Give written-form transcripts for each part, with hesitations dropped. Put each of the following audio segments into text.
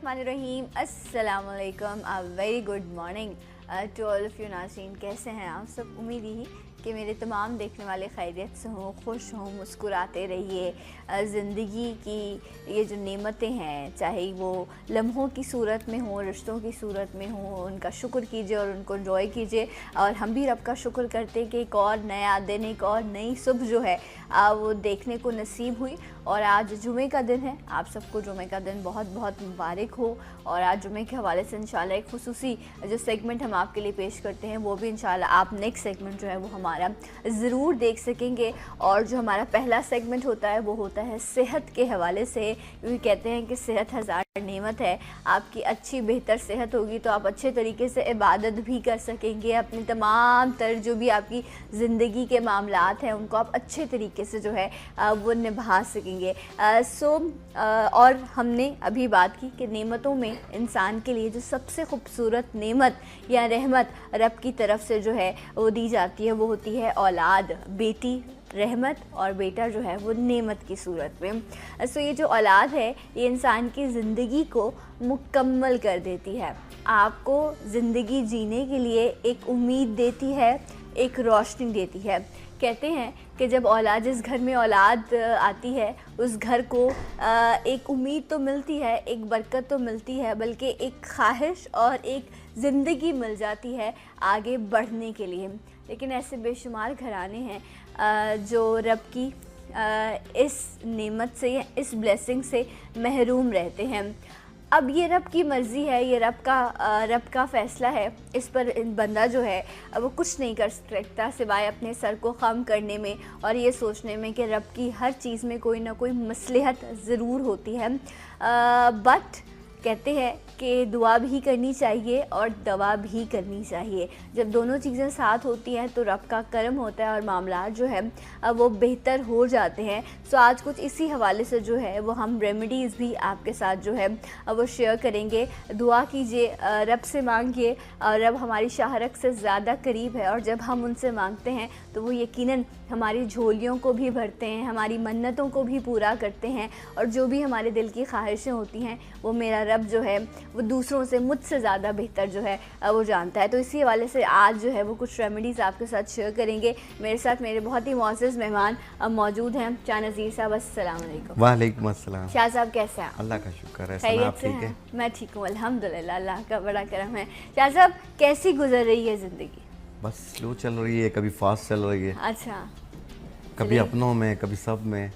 बिस्मिल्लाहिर्रहमानिर्रहीम। अस्सलाम वालेकुम। Very good morning to all of you नाज़रीन। कैसे हैं आप सब? उम्मीद ही कि मेरे तमाम देखने वाले खैरियत से हों, खुश हों, मुस्कुराते रहिए। ज़िंदगी की ये जो नेमतें हैं, चाहे वो लम्हों की सूरत में हों, रिश्तों की सूरत में हों, उनका शुक्र कीजिए और उनको एंजॉय कीजिए। और हम भी रब का शुक्र करते हैं कि एक और नया दिन, एक और नई सुबह जो है वो देखने को नसीब हुई। और आज जुमे का दिन है, आप सबको जुमे का दिन बहुत बहुत मुबारक हो। और आज जुमे के हवाले से इंशाल्लाह एक खुसूसी जो सेगमेंट हम आपके लिए पेश करते हैं, वो भी इंशाल्लाह आप नेक्स्ट सेगमेंट जो है वो हमारा ज़रूर देख सकेंगे। और जो हमारा पहला सेगमेंट होता है वो होता है सेहत के हवाले से, क्योंकि कहते हैं कि सेहत हज़ार नेमत है। आपकी अच्छी बेहतर सेहत होगी तो आप अच्छे तरीके से इबादत भी कर सकेंगे। अपनी तमाम तर जो भी आपकी ज़िंदगी के मामलात हैं उनको आप अच्छे तरीके से जो है वो निभा सकेंगे। और हमने अभी बात की कि नेमतों में इंसान के लिए जो सबसे खूबसूरत नेमत या रहमत रब की तरफ से जो है वो दी जाती है, वो होती है औलाद। बेटी रहमत और बेटा जो है वो नेमत की सूरत में। सो ये जो औलाद है ये इंसान की ज़िंदगी को मुकम्मल कर देती है, आपको ज़िंदगी जीने के लिए एक उम्मीद देती है, एक रोशनी देती है। कहते हैं कि जब औलाद, जिस घर में औलाद आती है उस घर को एक उम्मीद तो मिलती है, एक बरकत तो मिलती है, बल्कि एक ख्वाहिश और एक ज़िंदगी मिल जाती है आगे बढ़ने के लिए। लेकिन ऐसे बेशुमार घराने हैं जो रब की इस नेमत से, इस ब्लेसिंग से महरूम रहते हैं। अब ये रब की मर्ज़ी है, ये रब का फ़ैसला है। इस पर बंदा जो है वो कुछ नहीं कर सकता सिवाय अपने सर को ख़म करने में और ये सोचने में कि रब की हर चीज़ में कोई ना कोई मसलहत ज़रूर होती है। बट कहते हैं कि दुआ भी करनी चाहिए और दवा भी करनी चाहिए। जब दोनों चीज़ें साथ होती हैं तो रब का करम होता है और मामलात जो है वो बेहतर हो जाते हैं। सो आज कुछ इसी हवाले से जो है वो हम रेमेडीज़ भी आपके साथ जो है वो शेयर करेंगे। दुआ कीजिए, रब से मांगिए, और रब हमारी शाहरक से ज़्यादा करीब है और जब हम उनसे मांगते हैं तो वो यकीनन हमारी झोलियों को भी भरते हैं, हमारी मन्नतों को भी पूरा करते हैं। और जो भी हमारे दिल की ख्वाहिशें होती हैं वो मेरा रब जो है वो दूसरों से मुझसे ज़्यादा बेहतर जो है वो जानता है। तो इसी हवाले से आज जो है वो कुछ रेमेडीज़ आपके साथ शेयर करेंगे। मेरे साथ मेरे बहुत ही मुअज़्ज़ज़ मेहमान मौजूद हैं। शाह नज़ीर साहब, अस्सलाम वालेकुम। वालेकुम अस्सलाम। शाह साहब कैसे हैं? अल्लाह का शुक्र है। खैरियत से हैं? मैं ठीक हूँ अल्हम्दुलिल्लाह, अल्लाह का बड़ा करम है। शाह साहब कैसी गुजर रही है ज़िंदगी? बस स्लो चल रही है, कभी फास्ट चल रही है। अच्छा, कभी अपनों में, कभी सब में।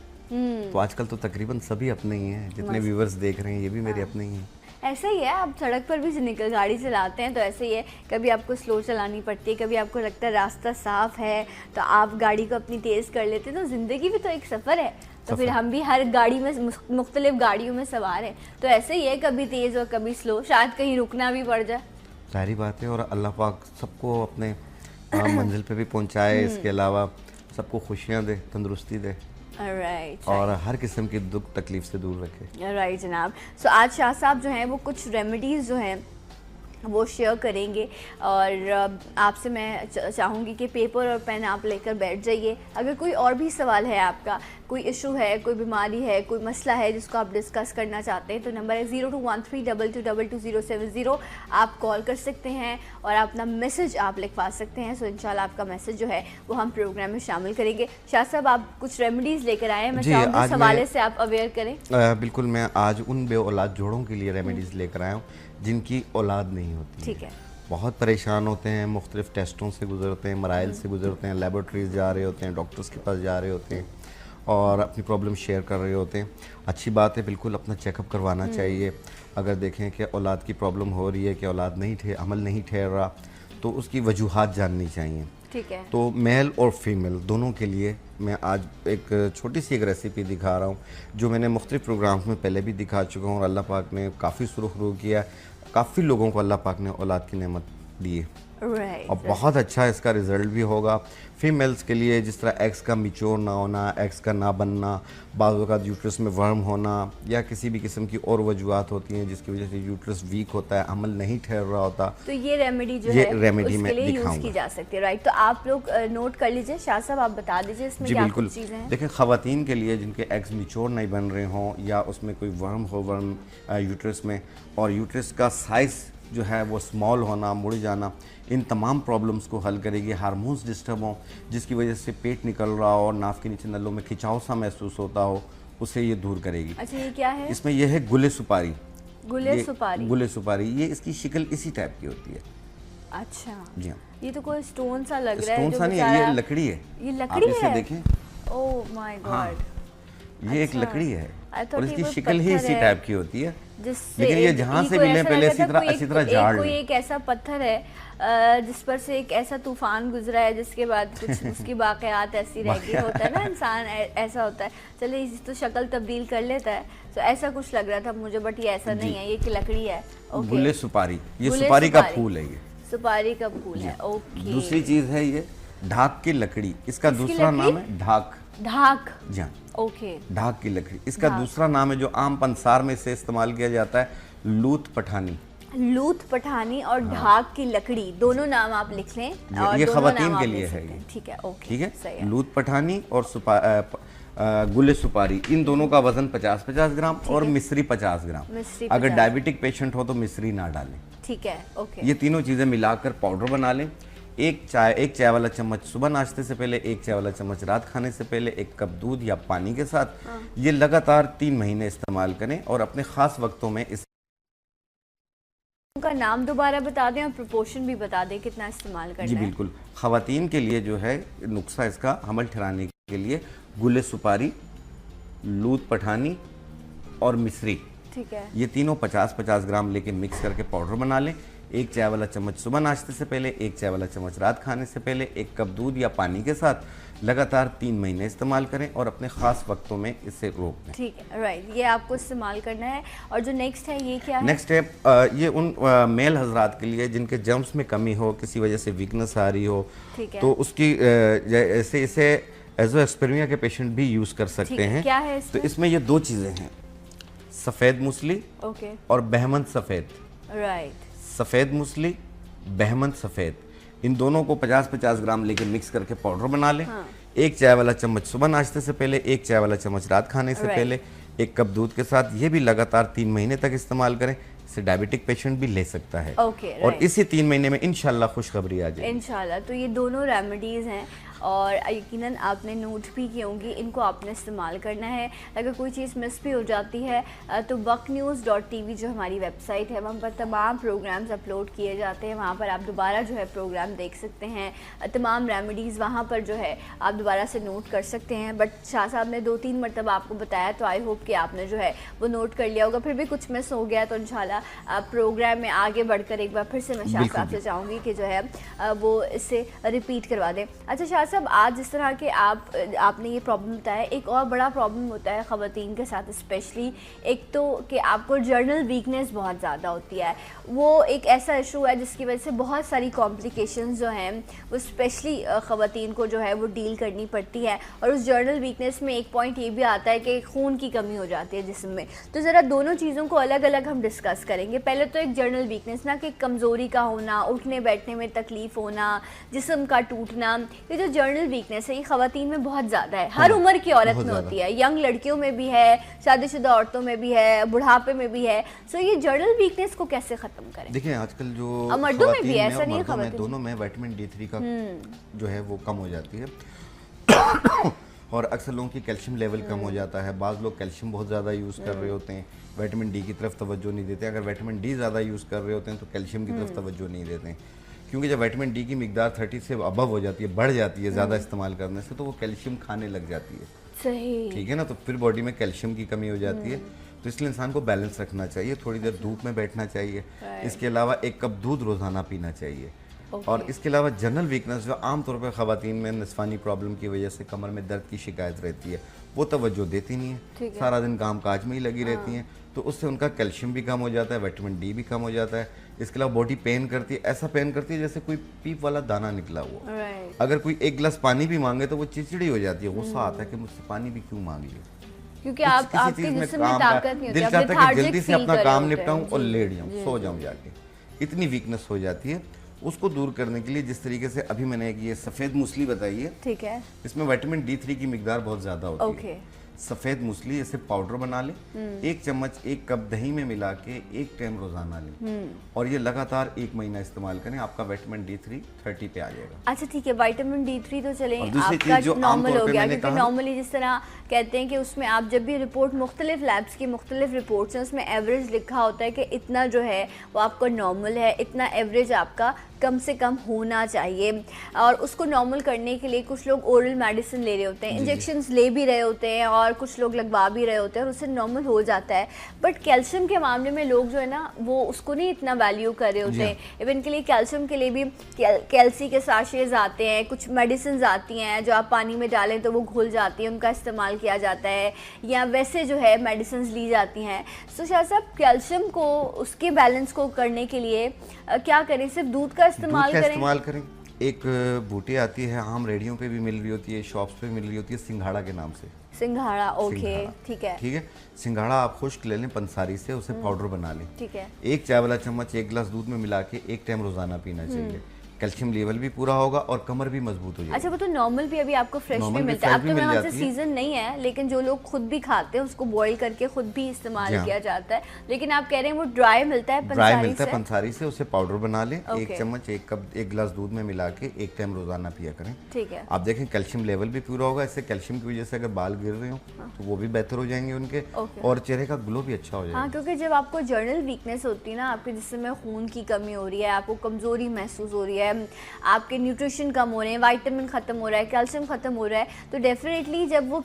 तो आजकल तो तकरीबन सभी अपने ही हैं, जितने व्यूवर्स देख रहे हैं ये भी मेरे अपने ही हैं। ऐसा ही है। आप सड़क पर भी निकल गाड़ी चलाते हैं तो ऐसे ही है, कभी आपको स्लो चलानी पड़ती है, कभी आपको लगता है रास्ता साफ़ है तो आप गाड़ी को अपनी तेज़ कर लेते हैं। तो ज़िंदगी भी तो एक सफ़र है, तो फिर हम भी हर गाड़ी में मुख्तलिफ गाड़ियों में सवार हैं, तो ऐसे ही है, कभी तेज़ और कभी स्लो, शायद कहीं रुकना भी पड़ जाए। सारी बात है। और अल्लाह पाक सबको अपने मंजिल पे भी पहुंचाए, इसके अलावा सबको खुशियाँ दे, तंदुरुस्ती दे, और हर किस्म की दुख तकलीफ से दूर रखे। राइट जनाब। सो आज शाह साहब जो हैं वो कुछ रेमेडीज़ जो हैं वो शेयर करेंगे और आपसे मैं चाहूँगी कि पेपर और पेन आप लेकर बैठ जाइए। अगर कोई और भी सवाल है आपका, कोई इशू है, कोई बीमारी है, कोई मसला है जिसको आप डिस्कस करना चाहते हैं, तो नंबर है 021322222070। आप कॉल कर सकते हैं और अपना मैसेज आप लिखवा सकते हैं। सो इंशाल्लाह आपका मैसेज जो है वो हम प्रोग्राम में शामिल करेंगे। शाह साहब आप कुछ रेमेडीज़ लेकर आए हैं, मैं चाहूँगी इस हवाले से आप अवेयर करें। बिल्कुल, मैं आज उन बे औलाद जोड़ों के लिए रेमेडीज़ लेकर आया हूँ जिनकी औलाद नहीं होती। ठीक है। बहुत परेशान होते हैं, मुख्तलिफ टेस्टों से गुजरते हैं, मराइल से गुजरते हैं, लेबोरेटरीज जा रहे होते हैं, डॉक्टर्स के पास जा रहे होते हैं और अपनी प्रॉब्लम शेयर कर रहे होते हैं। अच्छी बात है, बिल्कुल अपना चेकअप करवाना चाहिए। अगर देखें कि औलाद की प्रॉब्लम हो रही है, कि औलाद नहीं अमल नहीं ठहर रहा, तो उसकी वजूहात जाननी चाहिए। ठीक है। तो मेल और फीमेल दोनों के लिए मैं आज एक छोटी सी एक रेसिपी दिखा रहा हूँ जो मैंने मुख्तलिफ प्रोग्राम्स में पहले भी दिखा चुका हूँ और अल्लाह पाक ने काफ़ी सुरखरू किया, काफ़ी लोगों को अल्लाह पाक ने औलाद की नेमत दी है। राइट। और बहुत अच्छा इसका रिजल्ट भी होगा। फीमेल्स के लिए जिस तरह एग्स का मिच्योर ना होना, एग्स का ना बनना, बाज़ औक़ात यूट्रस में वर्म होना या किसी भी किस्म की और वजूहत होती हैं जिसकी वजह से यूट्रस वीक होता है, अमल नहीं ठहर रहा होता, तो ये रेमेडी जो ये है रेमेडी उसके में लिए यूज़ की दिखाऊंगा। जा सकती है। राइट, तो आप लोग नोट कर लीजिए। शाह साहब आप बता दीजिए इसमें जी क्या बिल्कुल। कुछ चीज़ें हैं। देखिए, ख़वातीन के लिए जिनके एग्स मिच्योर नहीं बन रहे हों या उसमें कोई वर्म हो, वर्म यूट्रस में, और यूट्रस का साइज़ जो है वो स्मॉल होना, मुड़ जाना, इन तमाम प्रॉब्लम्स को हल करेगी। हार्मोन्स डिस्टर्ब हों जिसकी वजह से पेट निकल रहा हो और नाक के नीचे नलों में खिंचाव सा महसूस होता हो, उसे ये दूर करेगी। अच्छा, ये क्या है? इसमें यह है गुले सुपारी। गुले ये सुपारी। गुले सुपारी, ये इसकी शक्ल इसी टाइप की होती है। अच्छा, जी हाँ। ये तो कोई स्टोन सा लग रहा है। स्टोन जो सा नहीं है, बेचारा- ये लकड़ी है। ये आप लकड़ी इसे है? देखें, ओह माय गॉड, ये एक अच्छा। लकड़ी है I thought और ये इसकी कोई शक्ल ही पत्थर इसी है। टाइप की होती है। जिससे लेकिन ये जहाँ से मिले पहले इसी तरह झाड़ कोई लें। एक ऐसा पत्थर है जिस पर से एक ऐसा तूफान गुजरा है जिसके बाद कुछ उसकी बाक़यात ऐसी रह गई। होता है ना इंसान ऐसा होता है। चलिए, इसी तो शक्ल तब्दील कर लेता है, तो ऐसा कुछ लग रहा था मुझे, बट ये ऐसा नहीं है, ये एक लकड़ी है। ओके, गुले सुपारी, ये गुले सुपारी का सुपारी। फूल है। ये सुपारी का फूल है। ओके, दूसरी चीज है ये ढाक की लकड़ी, इसका इसकी दूसरा लकड़ी? नाम है ढाक। ढाक। जी हाँ, ओके, ढाक की लकड़ी, इसका ढाक। दूसरा नाम है जो आम पंसार में इसे इस्तेमाल किया जाता है, लूत पठानी। लूत पठानी और ढाक की लकड़ी, दोनों नाम आप लिख लें। और ये दोनों ख़वातीन नाम के आप लिए लिख है सकते हैं। ये। ठीक है, ओके, ठीक सही है, लूत पठानी और गुले सुपारी, इन दोनों का वजन 50-50 ग्राम और मिश्री 50 ग्राम। मिश्री अगर 50। डायबिटिक पेशेंट हो तो मिश्री ना डालें। ठीक है, ओके। ये तीनों चीज़ें मिलाकर पाउडर बना लें। एक चाय वाला चम्मच सुबह नाश्ते से पहले, एक चाय वाला चम्मच रात खाने से पहले, एक कप दूध या पानी के साथ ये लगातार 3 महीने इस्तेमाल करें और अपने ख़ास वक्तों में इस उनका नाम दोबारा बता दें और प्रोपोर्शन भी बता दें कितना इस्तेमाल करना जी है। बिल्कुल। ख़वातीन के लिए जो है नुस्खा इसका हमल ठहराने के लिए गुले सुपारी, लूत पठानी और मिश्री, ठीक है, ये तीनों 50-50 ग्राम लेके मिक्स करके पाउडर बना लें। एक चाय वाला चम्मच सुबह नाश्ते से पहले, एक चाय वाला चम्मच रात खाने से पहले, एक कप दूध या पानी के साथ लगातार 3 महीने इस्तेमाल करें और अपने ख़ास वक्तों में इसे रोक दें। ठीक है, राइट, ये आपको इस्तेमाल करना है। और जो नेक्स्ट है ये क्या है? नेक्स्ट स्टेप, ये उन मेल हजरात के लिए जिनके जर्म्स में कमी हो, किसी वजह से वीकनेस आ रही हो, ठीक है, तो उसकी जैसे इसे एजोस्पर्मिया के पेशेंट भी यूज़ कर ठीक सकते है। हैं। क्या है तो इसमें? इसमें ये 2 चीज़ें हैं, सफ़ेद मूसली ओके, और बहमन सफ़ेद। राइट, सफ़ेद मूसली, बहमन सफ़ेद, इन दोनों को 50-50 ग्राम लेके मिक्स करके पाउडर बना लें। हाँ। एक चाय वाला चम्मच सुबह नाश्ते से पहले, एक चाय वाला चम्मच रात खाने से Right. पहले, एक कप दूध के साथ, ये भी लगातार 3 महीने तक इस्तेमाल करें। इसे डायबिटिक पेशेंट भी ले सकता है। ओके, और राइट। इसी 3 महीने में इंशाल्लाह खुशखबरी आ जाएगी। इंशाल्लाह। तो ये दोनों रेमेडीज़ हैं और यकीनन आपने नोट भी की होंगी, इनको आपने इस्तेमाल करना है। अगर कोई चीज़ मिस भी हो जाती है तो waqnews.tv जो हमारी वेबसाइट है वहाँ पर तमाम प्रोग्राम्स अपलोड किए जाते हैं, वहाँ पर आप दोबारा जो है प्रोग्राम देख सकते हैं। तमाम रेमेडीज़ वहाँ पर जो है आप दोबारा से नोट कर सकते हैं। बट शाह साहब ने 2-3 मरतबा आपको बताया, तो आई होप कि आपने जो है वो नोट कर लिया होगा। फिर भी कुछ मिस हो गया तो इंशाल्लाह प्रोग्राम में आगे बढ़कर एक बार फिर से मैं शाह साहब से चाहूँगी कि जो है वो इससे रिपीट करवा दें। अच्छा शाह साहब, आज जिस तरह के आपने ये प्रॉब्लम बताया, एक और बड़ा प्रॉब्लम होता है ख़वातीन के साथ स्पेशली, एक तो कि आपको जर्नल वीकनेस बहुत ज़्यादा होती है। वो एक ऐसा इशू है जिसकी वजह से बहुत सारी कॉम्प्लिकेशंस जो हैं वो स्पेशली ख़वातीन को जो है वो डील करनी पड़ती है। और उस जर्नल वीकनेस में एक पॉइंट ये भी आता है कि खून की कमी हो जाती है जिस्म में। तो ज़रा दोनों चीज़ों को अलग अलग हम डिस्कस करेंगे। पहले तो एक जर्नल वीकनेस ना, कि कमज़ोरी का होना, उठने बैठने में तकलीफ़ होना, जिस्म का टूटना, ये जो जर्नल वीकनेस है ये ख़वातीन में बहुत ज़्यादा है, हर उम्र की औरत में होती है, यंग लड़कियों में भी है, शादीशुदा औरतों में भी है, बुढ़ापे में भी है। सो ये जर्नल वीकनेस को कैसे ख़त्म करें? देखिए, आजकल जो मर्दों में भी ख़वातीन ऐसा नहीं है, मर्दों में ख़वातीन दोनों में विटामिन D3 का जो है वो कम हो जाती है और अक्सर लोगों की कैल्शियम लेवल कम हो जाता है। बाज़ लोग कैल्शियम बहुत ज़्यादा यूज़ कर रहे होते हैं, विटामिन D की तरफ तवज्जो नहीं देते। अगर विटामिन D ज़्यादा यूज़ कर रहे होते हैं तो कैल्शियम की तरफ तवज्जो नहीं देते हैं, क्योंकि जब विटामिन D की मिकदार 30 से अबव हो जाती है, बढ़ जाती है ज़्यादा इस्तेमाल करने से, तो वो कैल्शियम खाने लग जाती है। सही, ठीक है ना, तो फिर बॉडी में कैल्शियम की कमी हो जाती है। तो इसलिए इंसान को बैलेंस रखना चाहिए, थोड़ी देर धूप में बैठना चाहिए। इसके अलावा 1 कप दूध रोज़ाना पीना चाहिए। और इसके अलावा जनरल वीकनेस जो आमतौर पर ख़वातीन में निस्वानी प्रॉब्लम की वजह से कमर में दर्द की शिकायत रहती है, वो तवज्जो देती नहीं है, सारा दिन काम काज में ही लगी रहती हैं, तो उससे उनका कैल्शियम भी कम हो जाता है, विटामिन डी भी कम हो जाता है। इसके अलावा बॉडी पेन करती है, ऐसा पेन करती है जैसे कोई पीप वाला दाना निकला हुआ। अगर कोई एक गिलास पानी भी मांगे तो वो चिड़चिड़ी हो जाती है, गुस्सा आता है कि मुझसे पानी भी क्यों मांग लिया, क्योंकि आपके जिस्म में ताकत नहीं होती, दिल चाहता है कि जल्दी से अपना काम निपटाऊं और लेट जाऊं, सो जाऊं जाके, इतनी वीकनेस हो जाती है। उसको दूर करने के लिए जिस तरीके से अभी मैंने एक ये सफ़ेद मूसली बताई है, ठीक है, इसमें विटामिन D3 की मिकदार बहुत ज़्यादा होती है। सफ़ेद मूसली इसे पाउडर बना ले, 1 चम्मच 1 कप दही में मिला के 1 टाइम रोजाना लें और ये लगातार 1 महीना इस्तेमाल करें, आपका विटामिन D3 30 पे आ जाएगा। अच्छा ठीक है, विटामिन D3 तो चले आपका नॉर्मल हो गया, क्योंकि नॉर्मली जिस तरह कहते हैं कि उसमें आप जब भी रिपोर्ट मुख्तलिफ लैब्स की मुख्तलिफ रिपोर्ट्स हैं, उसमें एवरेज लिखा होता है कि इतना जो है वो आपका नॉर्मल है, इतना एवरेज आपका कम से कम होना चाहिए। और उसको नॉर्मल करने के लिए कुछ लोग ओरल मेडिसिन ले रहे होते हैं, इंजेक्शंस ले भी रहे होते हैं और कुछ लोग लगवा भी रहे होते हैं और उससे नॉर्मल हो जाता है। बट कैल्शियम के मामले में लोग जो है ना वो उसको नहीं इतना वैल्यू कर रहे होते हैं। इवन के लिए कैल्शियम के लिए भी कैल्सी के साशेज आते हैं, कुछ मेडिसिन आती हैं जो आप पानी में डालें तो वो घुल जाती हैं, उनका इस्तेमाल किया जाता है, या वैसे जो है मेडिसिन ली जाती हैं। तो शायद साहब कैल्शियम को उसके बैलेंस को करने के लिए क्या करें, सिर्फ दूध का इस्तेमाल करें? एक बूटी आती है, आम रेडियो पे भी मिल रही होती है, शॉप्स पे मिल रही होती है, सिंघाड़ा के नाम से। सिंघाड़ा, ओके, ठीक है, ठीक है। सिंघाड़ा आप खुश्क ले लें पंसारी से, उसे पाउडर बना लें, ठीक है। 1 चाय वाला चम्मच 1 गिलास दूध में मिला के 1 टाइम रोजाना पीना चाहिए। कैल्शियम लेवल भी पूरा होगा और कमर भी मजबूत हो जाएगी। अच्छा, वो तो नॉर्मल भी अभी आपको फ्रेश भी मिलता है, अब तो वहाँ से सीजन नहीं है, लेकिन जो लोग खुद भी खाते हैं उसको बॉईल करके खुद भी इस्तेमाल किया जाता है। लेकिन आप कह रहे हैं वो ड्राई मिलता है, पंसारी से उसे पाउडर बना लें, 1 चम्मच 1 कप 1 गिलास दूध में मिला के 1 टाइम रोजाना पिया करें, ठीक है। आप देखें कैल्शियम लेवल भी पूरा होगा। इससे कैल्शियम की वजह से अगर बाल गिर रहे हो तो वो भी बेहतर हो जाएंगे उनके, और चेहरे का ग्लो भी अच्छा हो जाएगा। हाँ, क्योंकि जब आपको जर्नल वीकनेस होती है ना, आपके जिस्म में खून की कमी हो रही है, आपको कमजोरी महसूस हो रही है, आपके न्यूट्रिशन कम हो रहे हैं, विटामिन खत्म हो रहा है, कैल्शियम खत्म हो रहा है, तो डेफिनेटली जब वो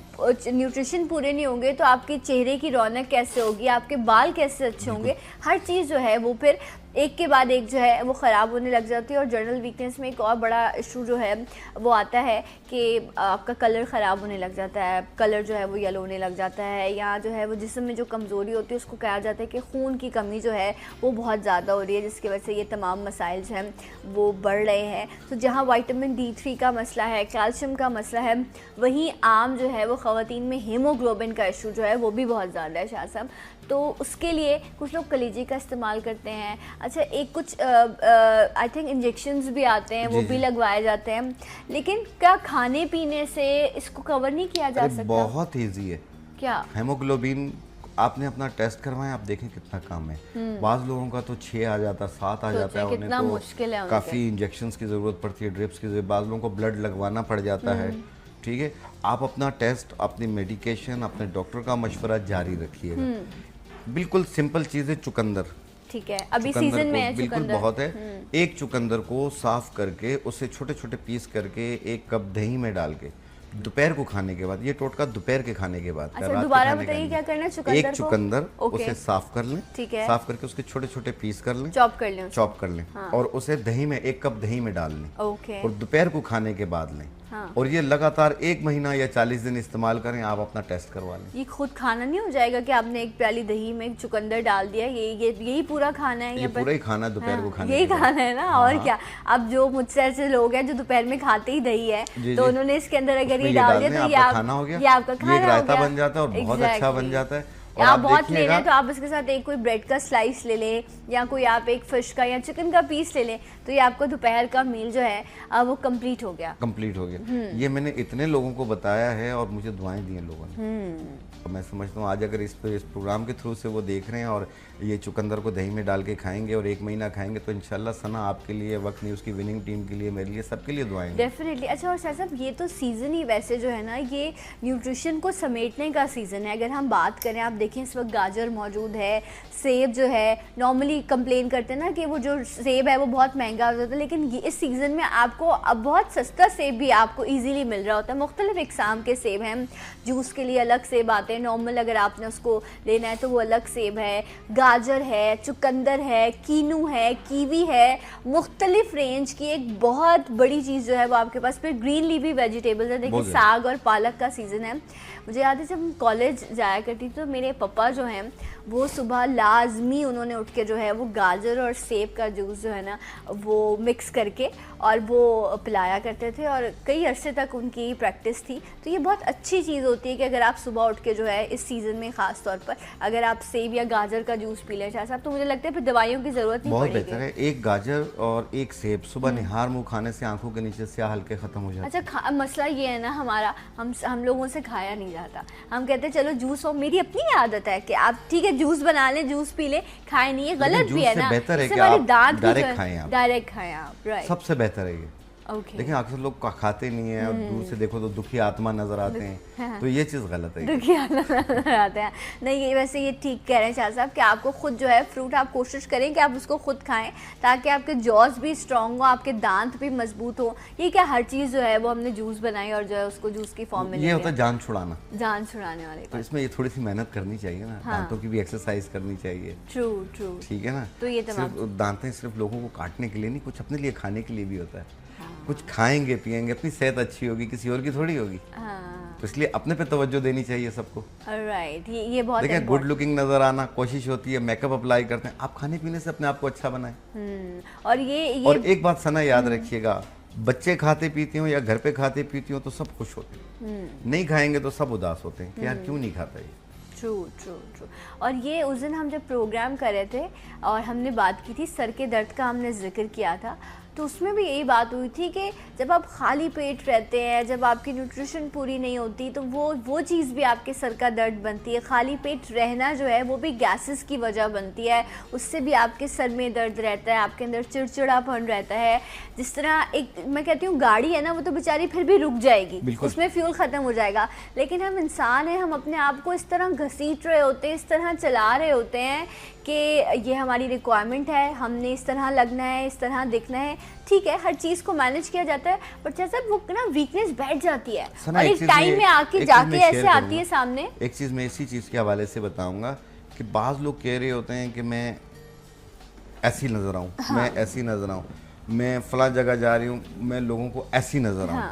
न्यूट्रिशन पूरे नहीं होंगे तो आपके चेहरे की रौनक कैसे होगी, आपके बाल कैसे अच्छे होंगे, हर चीज़ जो है वो फिर एक के बाद एक जो है वो ख़राब होने लग जाती है। और जर्नल वीकनेस में एक और बड़ा इशू जो है वो आता है कि आपका कलर ख़राब होने लग जाता है, कलर जो है वो येलो होने लग जाता है, या जो है वो जिस्म में जो कमज़ोरी होती है उसको कहा जाता है कि खून की कमी जो है वो बहुत ज़्यादा हो रही है, जिसकी वजह से ये तमाम मसाइल जो हैं वो बढ़ रहे हैं। तो जहाँ विटामिन D3 का मसला है, कैल्शियम का मसला है, वहीं आम जो है वो ख़वातीन में हीमोग्लोबिन का इशू जो है वो भी बहुत ज़्यादा है शाह साहब। तो उसके लिए कुछ लोग कलीजी का इस्तेमाल करते हैं। अच्छा, एक कुछ आई थिंक इंजेक्शंस भी आते हैं, वो भी लगवाए जाते हैं, लेकिन क्या खाने पीने से इसको कवर नहीं किया जा सकता? बहुत ईजी है। क्या हेमोग्लोबिन आपने अपना टेस्ट करवाएं, आप देखें कितना कम है। बाज़ लोगों का तो 6 आ जाता, 7 आ जाता है, उन्हें तो मुश्किल है, काफ़ी इंजेक्शंस की ज़रूरत पड़ती है, ड्रिप्स की ज़रूरत, बाज़ लोगों को ब्लड लगवाना पड़ जाता है। ठीक है, आप अपना टेस्ट, अपनी मेडिकेशन, अपने डॉक्टर का मशवरा जारी रखिएगा। बिल्कुल सिंपल चीज़ है, चुकंदर, ठीक है, अभी सीजन में है बिल्कुल बहुत है। एक चुकंदर को साफ करके उसे छोटे छोटे पीस करके 1 कप दही में डाल के दोपहर को खाने के बाद, ये टोटका दोपहर के खाने के बाद। अच्छा, दोबारा बताइए क्या करना है? चुकंदर एक चुकंदर उसे साफ कर लें, ठीक है, साफ करके उसके छोटे छोटे पीस कर लें, चॉप कर लें, हाँ। और उसे दही में 1 कप दही में डाल लें, ओके, और दोपहर को खाने के बाद लें, हाँ। और ये लगातार 1 महीना या 40 दिन इस्तेमाल करें, आप अपना टेस्ट करवा लें। ये खुद खाना नहीं हो जाएगा कि आपने 1 प्याली दही में चुकंदर डाल दिया, यही पूरा खाना है? ये पूरा ही खाना है दोपहर को खाने, यही खाना है ना, और क्या? अब जो मुझसे ऐसे लोग हैं जो दोपहर में खाते ही दही है, तो उन्होंने इसके अंदर अगर ये डाल दिया तो ये खाना हो गया, ये आपका खाना रायता बन जाता है और बहुत अच्छा बन जाता है। आप बहुत ले लें तो आप इसके साथ एक कोई ब्रेड का स्लाइस ले लें, या कोई आप एक फिश का या चिकन का पीस ले लें, तो ये आपको दोपहर का मील जो है वो कंप्लीट हो गया। ये मैंने इतने लोगों को बताया है और मुझे दुआएं दी हैं लोगों ने। तो मैं समझता हूँ आज अगर इस प्रोग्राम के थ्रू से वो देख रहे हैं और ये चुकंदर को दही में डाल के खाएंगे और 1 महीना खाएंगे, तो इंशाल्लाह सना आपके लिए, वक्त न्यूज़ की विनिंग टीम के लिए, मेरे लिए, सबके लिए दुआएं डेफिनेटली। अच्छा, और साहब ये तो सीज़न ही वैसे जो है ना, ये न्यूट्रिशन को समेटने का सीज़न है। अगर हम बात करें, आप देखें इस वक्त गाजर मौजूद है, सेब जो है, नॉर्मली कंप्लेन करते हैं ना कि वो जो सेब है वो बहुत महंगा होता है, लेकिन इस सीज़न में आपको अब बहुत सस्ता सेब भी आपको इजीली मिल रहा होता है। मुख्तलिफ इकसाम के सेब हैं, जूस के लिए अलग सेब आते हैं, नॉर्मल अगर आपने उसको लेना है तो वो अलग सेब है, गाजर है, चुकंदर है, कीनू है, कीवी है, मुख्तलिफ रेंज की एक बहुत बड़ी चीज़ जो है वो आपके पास। फिर ग्रीन लीफी वेजिटेबल्स है, देखिए साग और पालक का सीज़न है। मुझे याद है जब हम कॉलेज जाया करती तो मेरे पापा जो हैं वो सुबह लाजमी उन्होंने उठ के जो है वो गाजर और सेब का जूस जो है ना वो मिक्स करके और वो पिलाया करते थे, और कई अरसे तक उनकी प्रैक्टिस थी। तो ये बहुत अच्छी चीज़ होती है कि अगर आप सुबह उठ के जो है इस सीज़न में ख़ास तौर पर अगर आप सेब या गाजर का जूस पी लें शाह साहब, तो मुझे लगता है फिर दवाइयों की ज़रूरत नहीं बहुत पड़ेगी। बेहतर है। एक गाजर और एक सेब सुबह निहार मुँह खाने से आंखों के नीचे स्याह हल्के ख़त्म हो जाते हैं। अच्छा, मसला ये है ना हमारा, हम लोगों से खाया नहीं जाता। हम कहते हैं चलो जूस, और मेरी अपनी आदत है कि आप ठीक है जूस बना लें, जूस पी लें, खाए नहीं, ये गलत भी है ना। बेहतर है कि हमारे आप दांत डायरेक्ट खाएं, आप डायरेक्ट खाएं आप, राइट, सबसे बेहतर है ये। ओके। देखिए अक्सर लोग खाते नहीं है और दूर से देखो तो दुखी आत्मा नजर आते हैं, तो ये चीज़ गलत है। दुखी नजर आते हैं नहीं, ये वैसे ये ठीक कह रहे हैं शाह साहब कि आपको खुद जो है फ्रूट आप कोशिश करें कि आप उसको खुद खाएं ताकि आपके जॉज भी स्ट्रॉन्ग हो, आपके दांत भी मजबूत हो। ये क्या हर चीज़ जो है वो हमने जूस बनाई और जो है उसको जूस की फॉर्म में ये होता है जान छुड़ाना, जान छुड़ाने वाले। तो इसमें ये थोड़ी सी मेहनत करनी चाहिए ना, दांतों की भी एक्सरसाइज करनी चाहिए। ट्रू ट्रू, ठीक है ना। तो ये सिर्फ दांतें सिर्फ लोगों को काटने के लिए नहीं, कुछ अपने लिए खाने के लिए भी होता है। कुछ खाएंगे पिएंगे, अपनी सेहत अच्छी होगी, किसी और की थोड़ी होगी। तो इसलिए अपने पे तवज्जो देनी चाहिए सबको। राइट, ये बहुत देखिए गुड लुकिंग नजर आना, कोशिश होती है, मेकअप अप्लाई करते हैं, आप खाने पीने से अपने आप को अच्छा बनाएं। और एक बात सना याद रखिएगा, बच्चे खाते पीते हो या घर पे खाते पीते हो तो सब खुश होते हैं, नहीं खाएंगे तो सब उदास होते हैं कि यार क्यों नहीं खाता ये। True true true. और ये उस दिन हम जब प्रोग्राम कर रहे थे और हमने बात की थी सर के दर्द का, हमने जिक्र किया था, तो उसमें भी यही बात हुई थी कि जब आप खाली पेट रहते हैं, जब आपकी न्यूट्रिशन पूरी नहीं होती, तो वो चीज़ भी आपके सर का दर्द बनती है। खाली पेट रहना जो है वो भी गैसेस की वजह बनती है, उससे भी आपके सर में दर्द रहता है, आपके अंदर चिड़चिड़ापन रहता है। जिस तरह एक मैं कहती हूँ गाड़ी है ना, वो तो बेचारी फिर भी रुक जाएगी, उसमें फ्यूल ख़त्म हो जाएगा, लेकिन हम इंसान हैं, हम अपने आप को इस तरह घसीट रहे होते हैं, इस तरह चला रहे होते हैं कि ये हमारी रिक्वायरमेंट है, हमने इस तरह लगना है, इस तरह दिखना है। ठीक है, हर चीज़ को मैनेज किया जाता है, बट जैसा वो ना वीकनेस बैठ जाती है और एक टाइम में आके जाके ऐसे आती है सामने। एक चीज़ मैं इसी चीज़ के हवाले से बताऊंगा कि बाज़ लोग कह रहे होते हैं कि मैं ऐसी नज़र आऊँ, मैं ऐसी नज़र आऊँ, मैं फला जगह जा रही हूँ, मैं लोगों को ऐसी नज़र आऊँ।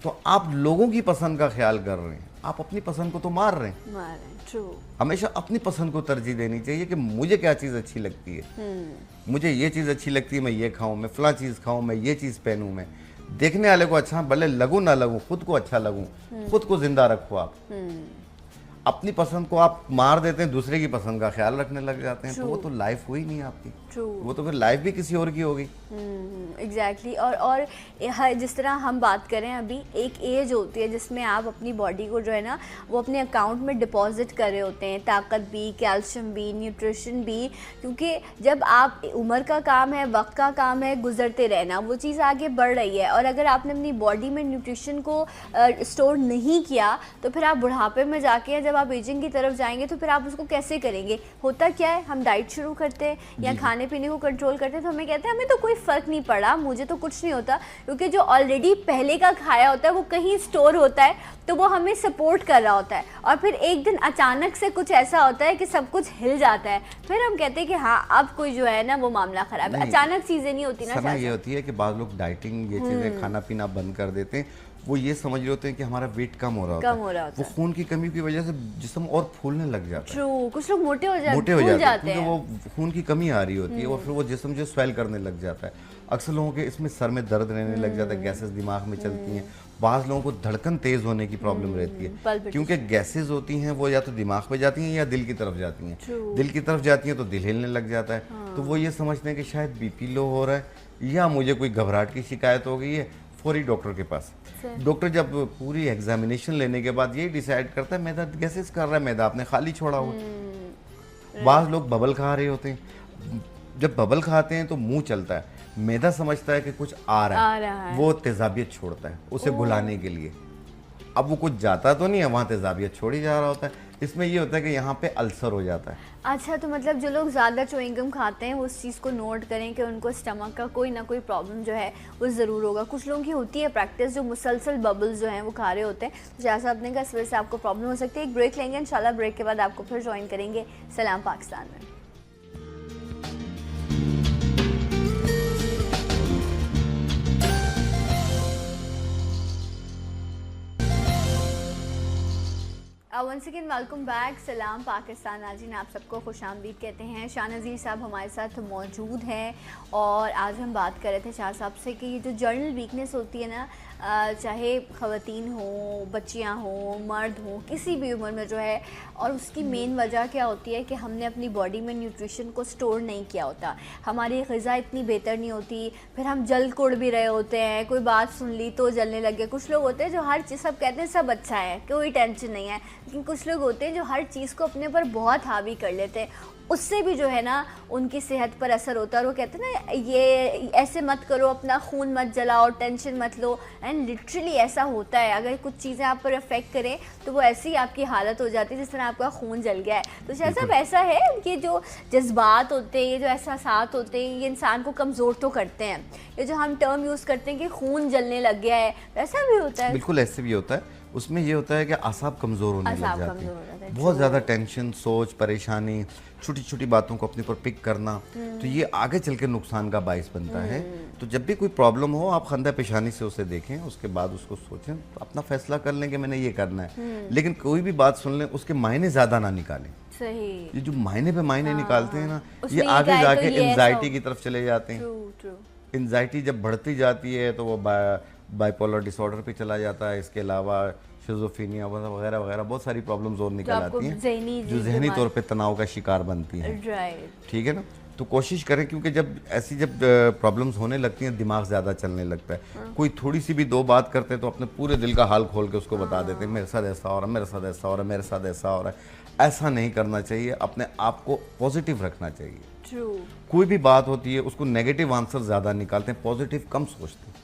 तो आप लोगों की पसंद का ख्याल कर रहे हैं, आप अपनी पसंद को तो मार रहे हैं। ट्रू। हमेशा अपनी पसंद को तरजीह देनी चाहिए कि मुझे क्या चीज़ अच्छी लगती है, मुझे ये चीज़ अच्छी लगती है, मैं ये खाऊं, मैं फला चीज़ खाऊं, मैं ये चीज़ पहनूं, मैं देखने वाले को अच्छा भले लगूं ना लगूं, खुद को अच्छा लगूं, खुद को जिंदा रखो आप। अपनी पसंद को आप मार देते हैं, दूसरे की पसंद का ख्याल रखने लग जाते हैं, तो वो तो लाइफ हुई नहीं आपकी, वो तो फिर लाइफ भी किसी और की होगी। एग्जैक्टली। और जिस तरह हम बात करें अभी, एक एज होती है जिसमें आप अपनी बॉडी को जो है ना वो अपने अकाउंट में डिपॉजिट कर रहे होते हैं, ताकत भी, कैल्शियम भी, न्यूट्रिशन भी, क्योंकि जब आप उम्र का काम है, वक्त का काम है, गुजरते रहना, वो चीज़ आगे बढ़ रही है, और अगर आपने अपनी बॉडी में न्यूट्रिशन को स्टोर नहीं किया तो फिर आप बुढ़ापे में जाके जब आप एजिंग की तरफ जाएंगे तो फिर आप उसको कैसे करेंगे। होता क्या है, हम डाइट शुरू करते हैं या खाने पीने को कंट्रोल करते हैं, तो हमें कहते हैं हमें तो कोई फ़र्क नहीं पड़ा, मुझे तो कुछ नहीं होता, क्योंकि जो ऑलरेडी पहले का खाया होता है वो कहीं स्टोर होता है, तो वो हमें सपोर्ट कर रहा होता है, और फिर एक दिन अचानक से कुछ ऐसा होता है कि सब कुछ हिल जाता है, फिर हम कहते हैं कि हाँ अब कोई जो है ना वो मामला ख़राब है। अचानक चीज़ें नहीं होती ना, ये होती है कि बाद लोग डाइटिंग ये चीज़ें खाना पीना बंद कर देते हैं, वो ये समझ रहे होते हैं कि हमारा वेट कम हो रहा होता है, वो खून की कमी की वजह से जिस्म और फूलने लग जाता है। ट्रू, कुछ लोग मोटे हो जाते हैं क्योंकि वो खून की कमी आ रही होती है, और फिर वो जिस्म जो स्वेल करने लग जाता है। अक्सर लोगों के इसमें सर में दर्द रहने लग जाता है, गैसेस दिमाग में चलती हैं, बाज़ लोगों को धड़कन तेज होने की प्रॉब्लम रहती है, क्योंकि गैसेस होती हैं वो या तो दिमाग पे जाती हैं या दिल की तरफ जाती हैं। दिल की तरफ जाती हैं तो दिल हिलने लग जाता है, तो वो ये समझते हैं कि शायद बीपी लो हो रहा है या मुझे कोई घबराहट की शिकायत हो गई है, फौरी डॉक्टर के पास। डॉक्टर जब पूरी एग्जामिनेशन लेने के बाद यही डिसाइड करता है मैदा गैसेस कर रहा है, मैदा आपने खाली छोड़ा हुआ। बाज़ लोग बबल खा रहे होते हैं, जब बबल खाते हैं तो मुंह चलता है, मैदा समझता है कि कुछ आ रहा है, वो तेजाबियत छोड़ता है उसे घुलाने के लिए। अब वो कुछ जाता तो नहीं है, वहाँ तेजाबियत छोड़ी जा रहा होता है। इसमें ये होता है कि यहाँ पे अल्सर हो जाता है। अच्छा, तो मतलब जो लोग ज़्यादा च्युइंगम खाते हैं वो उस चीज़ को नोट करें कि उनको स्टमक का कोई ना कोई प्रॉब्लम जो है वो ज़रूर होगा। कुछ लोगों की होती है प्रैक्टिस, जो मुसलसल बबल्स जो हैं वो खा रहे होते हैं, तो जैसा आपने कहा इस वजह से आपको प्रॉब्लम हो सकती है। एक ब्रेक लेंगे इंशाल्लाह, ब्रेक के बाद आपको फिर ज्वाइन करेंगे सलाम पाकिस्तान में। वंस अगेन वेलकम बैक, सलाम पाकिस्तान। नाज़रीन, आप सबको खुशामदीद कहते हैं। शाह नज़ीर साहब हमारे साथ मौजूद हैं और आज हम बात कर रहे थे शाह साहब से कि ये जो जर्नल वीकनेस होती है ना, चाहे ख़वातीन हो, बच्चियां हो, मर्द हो, किसी भी उम्र में जो है, और उसकी मेन वजह क्या होती है कि हमने अपनी बॉडी में न्यूट्रिशन को स्टोर नहीं किया होता, हमारी ग़िज़ा इतनी बेहतर नहीं होती, फिर हम जल कुड़ भी रहे होते हैं, कोई बात सुन ली तो जलने लग गए। कुछ लोग होते हैं जो हर चीज़, सब कहते हैं सब अच्छा है, कोई टेंशन नहीं है, लेकिन कुछ लोग होते हैं जो हर चीज़ को अपने पर बहुत हावी कर लेते हैं, उससे भी जो है ना उनकी सेहत पर असर होता है। और वो कहते हैं ना, ये ऐसे मत करो, अपना खून मत जलाओ, टेंशन मत लो, एंड लिटरली ऐसा होता है। अगर कुछ चीज़ें आप पर अफेक्ट करें तो वो ऐसी आपकी हालत हो जाती है जिस तरह आपका खून जल गया है। तो शायद साहब ऐसा है कि जो जज्बात होते हैं, ये जो एहसासात होते हैं, ये इंसान को कमज़ोर तो करते हैं। ये जो हम टर्म यूज़ करते हैं कि खून जलने लग गया है, वैसा भी होता है? बिल्कुल ऐसे भी होता है। उसमें ये होता है कि आसाब कमज़ोर होने लग जाते हैं, बहुत ज़्यादा टेंशन, सोच, परेशानी, छोटी छोटी बातों को अपने पर पिक करना, तो ये आगे चल के नुकसान का बाइस बनता है। तो जब भी कोई प्रॉब्लम हो, आप खंदा पेशानी से उसे देखें, उसके बाद उसको सोचें, तो अपना फैसला कर लें कि मैंने ये करना है। लेकिन कोई भी बात सुन लें, उसके मायने ज़्यादा ना निकालें। सही। ये जो मायने पे मायने निकालते हैं ना, ये आगे जाके एंजाइटी की तरफ चले जाते हैं। एंजाइटी जब बढ़ती जाती है तो वो बाइपोलर डिसऑर्डर पे चला जाता है। इसके अलावा शिज़ोफ्रेनिया वगैरह वगैरह बहुत सारी प्रॉब्लम्स और निकल आती हैं जो जहनी तौर पे तनाव का शिकार बनती हैं। ठीक है ना? तो कोशिश करें, क्योंकि जब प्रॉब्लम्स होने लगती हैं, दिमाग ज़्यादा चलने लगता है। कोई थोड़ी सी भी दो बात करते हैं तो अपने पूरे दिल का हाल खोल के उसको बता देते हैं, मेरे साथ ऐसा हो रहा है, मेरे साथ ऐसा हो रहा है, मेरे साथ ऐसा हो रहा है। ऐसा नहीं करना चाहिए, अपने आप को पॉजिटिव रखना चाहिए। कोई भी बात होती है उसको नेगेटिव आंसर ज़्यादा निकालते हैं, पॉजिटिव कम सोचते हैं।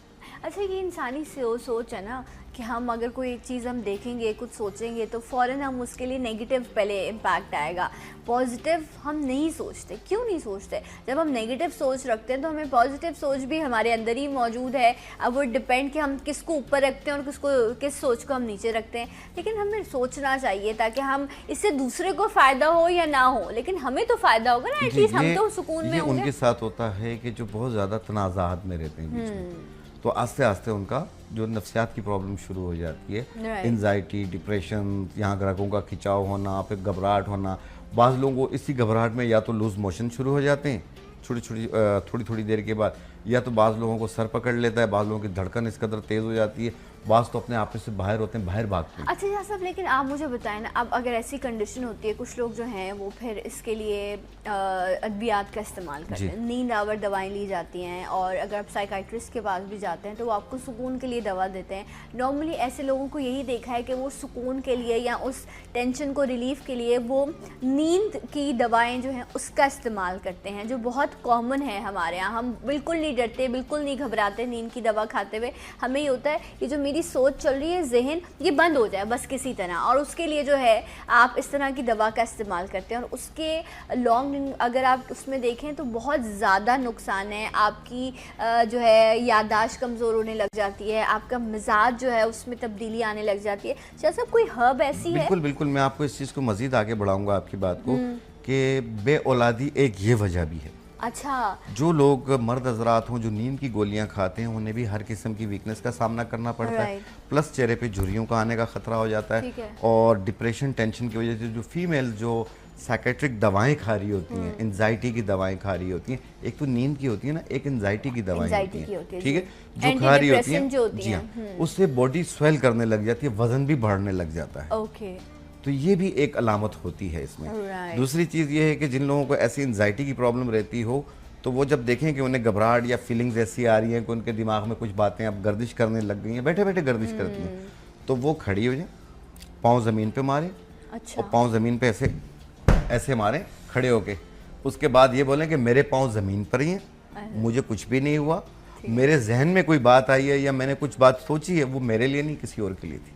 अच्छा, ये इंसानी सोच है ना कि हम अगर कोई एक चीज़ हम देखेंगे, कुछ सोचेंगे तो फ़ौरन हम उसके लिए नेगेटिव पहले इम्पैक्ट आएगा, पॉजिटिव हम नहीं सोचते। क्यों नहीं सोचते? जब हम नेगेटिव सोच रखते हैं तो हमें पॉजिटिव सोच भी हमारे अंदर ही मौजूद है। अब वो डिपेंड कि हम किसको ऊपर रखते हैं और किस सोच को हम नीचे रखते हैं। लेकिन हमें सोचना चाहिए ताकि हम इससे दूसरे को फ़ायदा हो या ना हो, लेकिन हमें तो फ़ायदा होगा ना, एटलीस्ट हम तो सुकून में होंगे। उनके साथ होता है कि जो बहुत ज़्यादा तनाज़ात में रहते हैं बीच में, तो आस्ते आस्ते उनका जो नफ्सियात की प्रॉब्लम शुरू हो जाती है। एंजाइटी, डिप्रेशन, यहाँ ग्राहकों का खिंचाव होना, फिर घबराहट होना। बाज़ लोगों को इसी घबराहट में या तो लूज मोशन शुरू हो जाते हैं थोड़ी थोड़ी देर के बाद, या तो बाज़ लोगों को सर पकड़ लेता है, बाज़ लोगों की धड़कन इस कदर तेज़ हो जाती है, बाज़ तो अपने आप से बाहर होते हैं, बाहर भागते हैं। अच्छा साहब, लेकिन आप मुझे बताएं ना, अब अगर ऐसी कंडीशन होती है, कुछ लोग जो हैं वो फिर इसके लिए अद्वियात का इस्तेमाल करते हैं, नींद आवर दवाएं ली जाती हैं, और अगर आप साइकाइट्रिस्ट के पास भी जाते हैं तो वो आपको सुकून के लिए दवा देते हैं। नॉर्मली ऐसे लोगों को यही देखा है कि वो सुकून के लिए या उस टेंशन को रिलीफ के लिए वो नींद की दवाएँ जो हैं उसका इस्तेमाल करते हैं, जो बहुत कॉमन है हमारे यहाँ। हम बिल्कुल नहीं डरते, बिल्कुल नहीं घबराते नींद की दवा खाते हुए। हमें ये होता है कि जो मेरी सोच चल रही है, जहन ये बंद हो जाए बस किसी तरह, और उसके लिए जो है आप इस तरह की दवा का इस्तेमाल करते हैं। और उसके लॉन्ग अगर आप उसमें देखें तो बहुत ज़्यादा नुकसान है। आपकी जो है याददाश्त कमज़ोर होने लग जाती है, आपका मिजाज जो है उसमें तब्दीली आने लग जाती है। शाह साहब, कोई हर्ब ऐसी है? बिल्कुल बिल्कुल, मैं आपको इस चीज़ को मज़ीद आगे बढ़ाऊँगा आपकी बात को, कि बे औलादी एक ये वजह भी है। अच्छा, जो लोग मर्द हजरात हों जो नींद की गोलियां खाते हैं, उन्हें भी हर किस्म की वीकनेस का सामना करना पड़ता है, प्लस चेहरे पे झुर्रियों का आने का खतरा हो जाता है। और डिप्रेशन, टेंशन की वजह से जो फीमेल जो साइकेट्रिक दवाएं खा रही होती हैं, एंजाइटी की दवाएं खा रही होती हैं, एक तो नींद की होती है ना, एक एंजाइटी की दवाएं होती हैं, ठीक है, जो खा रही होती हैं, जी हाँ, उससे बॉडी स्वेल करने लग जाती है, वजन भी बढ़ने लग जाता है। ओके, तो ये भी एक अलामत होती है इसमें। दूसरी चीज़ ये है कि जिन लोगों को ऐसी एंजाइटी की प्रॉब्लम रहती हो, तो वो जब देखें कि उन्हें घबराहट या फीलिंग्स ऐसी आ रही हैं कि उनके दिमाग में कुछ बातें अब गर्दिश करने लग गई हैं, बैठे बैठे गर्दिश करती हैं, तो वो खड़ी हो जाए, पाँव ज़मीन पे मारे, और पाँव ज़मीन पे ऐसे ऐसे मारें खड़े होके। उसके बाद ये बोलें कि मेरे पाँव ज़मीन पर ही हैं, मुझे कुछ भी नहीं हुआ, मेरे जहन में कोई बात आई है या मैंने कुछ बात सोची है, वो मेरे लिए नहीं, किसी और के लिए थी।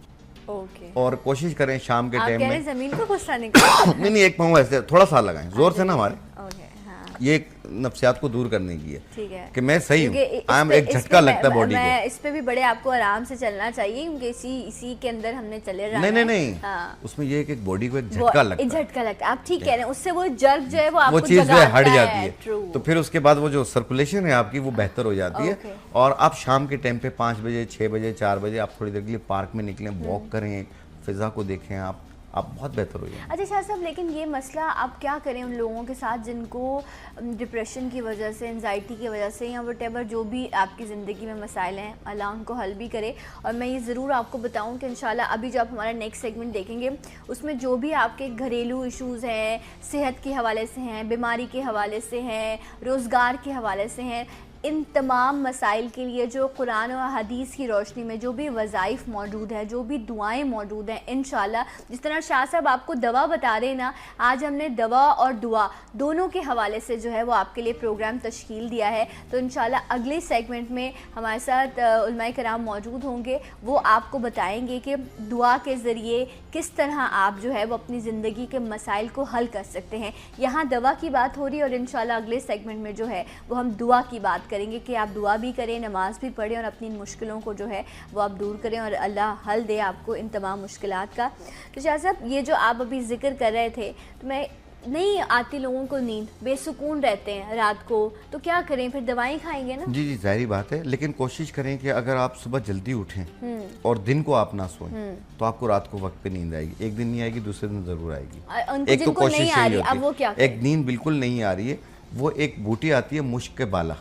ओके। और कोशिश करें शाम के आप टाइम कह में रहे हैं जमीन को गुस्सा निकाल नहीं, एक पाँव ऐसे थोड़ा सा लगाएं जोर से ना हमारे, ओके, हाँ ये एक नफ्सियात को दूर करने की है ठीक है कि मैं सही हूँ। क्योंकि आई एम, एक इस झटका पे लगता है बॉडी मैं को। इस पे भी बड़े आपको आराम से चलना चाहिए क्योंकि इसी के अंदर हमने चले जाना नहीं है। नहीं नहीं, हाँ। उसमें ये है कि बॉडी को एक झटका लगता एक है, झटका लगता है, आप ठीक कह रहे हैं, उससे वो जर्क जो है वो आपको वो चीज़ जो है हट जगाता जाती है, True। तो फिर उसके बाद वो जो सर्कुलेशन है आपकी वो बेहतर हो जाती है। Okay। और आप शाम के टाइम पे 5 बजे 6 बजे 4 बजे आप थोड़ी देर के लिए पार्क में निकलें, वॉक करें, फिजा को देखें, आप बहुत बेहतर हो जाएंगे। अच्छा शाह साहब, लेकिन ये मसला आप क्या करें उन लोगों के साथ जिनको डिप्रेशन की वजह से, एंजाइटी की वजह से या वटेवर जो भी आपकी ज़िंदगी में मसाइल हैं, अल्लाह उनको हल भी करे। और मैं ये ज़रूर आपको बताऊं कि इंशाल्लाह अभी जो आप हमारा नेक्स्ट सेगमेंट देखेंगे उसमें जो भी आपके घरेलू इश्यूज़ हैं, सेहत के हवाले से हैं, बीमारी के हवाले से हैं, रोज़गार के हवाले से हैं, इन तमाम मसाइल के लिए जो कुरान और हदीस की रोशनी में जो भी वज़ाइफ मौजूद है, जो भी दुआएं मौजूद हैं, इंशाल्लाह जिस तरह शाह साहब आपको दवा बता रहे हैं ना, आज हमने दवा और दुआ दोनों के हवाले से जो है वो आपके लिए प्रोग्राम तश्कील दिया है। तो इंशाल्लाह अगले सेगमेंट में हमारे साथ उलमाए कराम मौजूद होंगे, वो आपको बताएंगे कि दुआ के ज़रिए किस तरह आप जो है वो अपनी ज़िंदगी के मसाइल को हल कर सकते हैं। यहाँ दवा की बात हो रही है और इंशाल्लाह अगले सेगमेंट में जो है वो हम दुआ की बात करेंगे कि आप दुआ भी करें, नमाज भी पढ़ें और अपनी इन मुश्किलों को जो है वो आप दूर करें और अल्लाह हल दे आपको इन तमाम मुश्किलात का। तो शाह साहब, ये जो आप अभी जिक्र कर रहे थे, तो मैं नहीं आती लोगों को नींद, बेसुकून रहते हैं रात को, तो क्या करें फिर? दवाएं खाएंगे ना? जी जाहिर बात है, लेकिन कोशिश करें कि अगर आप सुबह जल्दी उठें और दिन को आप ना सोएं तो आपको रात को वक्त पे नींद आएगी। एक दिन नहीं आएगी, दूसरे दिन जरूर आएगी। एक तो कोशिश यही होती है, एक नींद बिल्कुल नहीं आ रही है, वो एक बूटी आती है मुश्क बाला,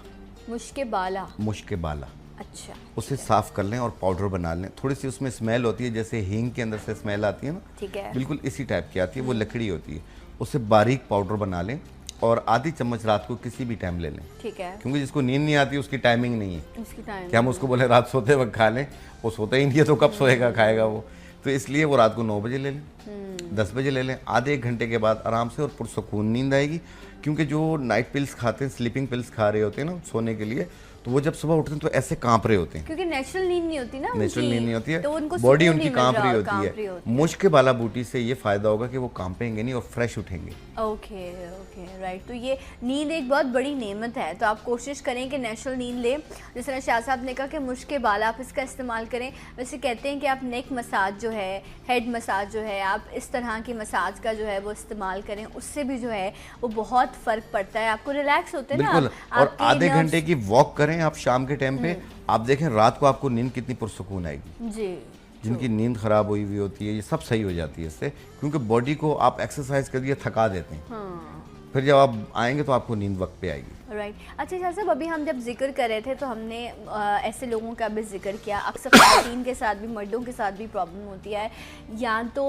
मुश्क बाला, अच्छा, उसे साफ कर लें और पाउडर बना लें। थोड़ी सी उसमें स्मेल होती है, जैसे हींग के अंदर से स्मेल आती है ना, ठीक है, बिल्कुल इसी टाइप की आती है, वो लकड़ी होती है। उसे बारीक पाउडर बना लें और आधी चम्मच रात को किसी भी टाइम ले लें, ठीक है, क्योंकि जिसको नींद नहीं आती उसकी टाइमिंग नहीं है, उसकी टाइम क्या हम उसको बोले रात सोते वक्त खा लें, वो सोता ही नहीं है तो कब सोएगा, खाएगा वो। तो इसलिए वो रात को 9 बजे ले लें, 10 बजे ले लें, आधे 1 घंटे के बाद आराम से और पुरसुकून नींद आएगी। क्योंकि जो नाइट पिल्स खाते हैं, स्लीपिंग पिल्स खा रहे होते हैं ना सोने के लिए, तो वो जब सुबह उठते हैं तो ऐसे कांप रहे होते हैं, क्योंकि नेचुरल नींद नहीं होती ना, नेचुरल नींद नहीं होती है, तो उनको बॉडी उनकी कांप रही होती है। मुश्क बाला बूटी से ये फायदा होगा कि वो कांपेंगे नहीं और फ्रेश उठेंगे। Okay okay, right. तो ये नींद एक बहुत बड़ी नेमत है, तो आप कोशिश करें कि नेचुरल नींद लें। जिस तरह शाह साहब ने कहा कि मुश्क बाला आप इसका इस्तेमाल करें। वैसे कहते हैं कि आप नेक मसाज जो है, हेड मसाज जो है, आप इस तरह की मसाज का जो है वो इस्तेमाल करें, उससे भी जो है वो बहुत फ़र्क पड़ता है, आपको रिलैक्स होते हैं ना। और आधे घंटे की वॉक करें आप शाम के टाइम पे, आप देखें रात को आपको नींद कितनी पुरसुकून आएगी। जी, जिनकी नींद खराब हुई हुई होती है ये सब सही हो जाती है इससे, क्योंकि बॉडी को आप एक्सरसाइज कर दिए थका देते हैं, फिर जब आप आएंगे तो आपको नींद वक्त पे आएगी। राइट। अच्छा शाह साहब, अभी हम जब जिक्र कर रहे थे तो हमने ऐसे लोगों का भी जिक्र किया, अक्सर ख़वातीन के साथ भी, मर्दों के साथ भी प्रॉब्लम होती है, या तो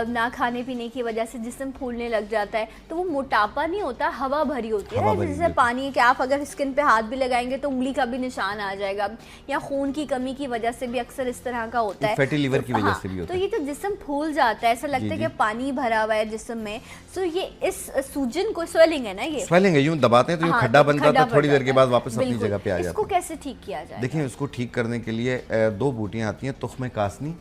ना खाने पीने की वजह से जिस्म फूलने लग जाता है, तो वो मोटापा नहीं होता, हवा भरी होती है, जैसे पानी के आप अगर स्किन पे हाथ भी लगाएंगे तो उंगली का भी निशान आ जाएगा, या खून की कमी की वजह से भी अक्सर इस तरह का होता है, फैटी लीवर की वजह से भी होता है। तो ये तो जिस्म फूल जाता है, ऐसा लगता है कि पानी भरा हुआ है जिस्म में। सो ये इस सूजन को, स्वेलिंग है ना, ये स्वेलिंग है, यूं दबाते हैं तो खड्डा बनता है, तो थोड़ी देर के बाद वापस अपनी जगह पे आ जाता है। इसको कैसे ठीक किया जाए? देखिए, इसको ठीक करने के लिए 2 बूटियां आती हैं, तुख्म कासनी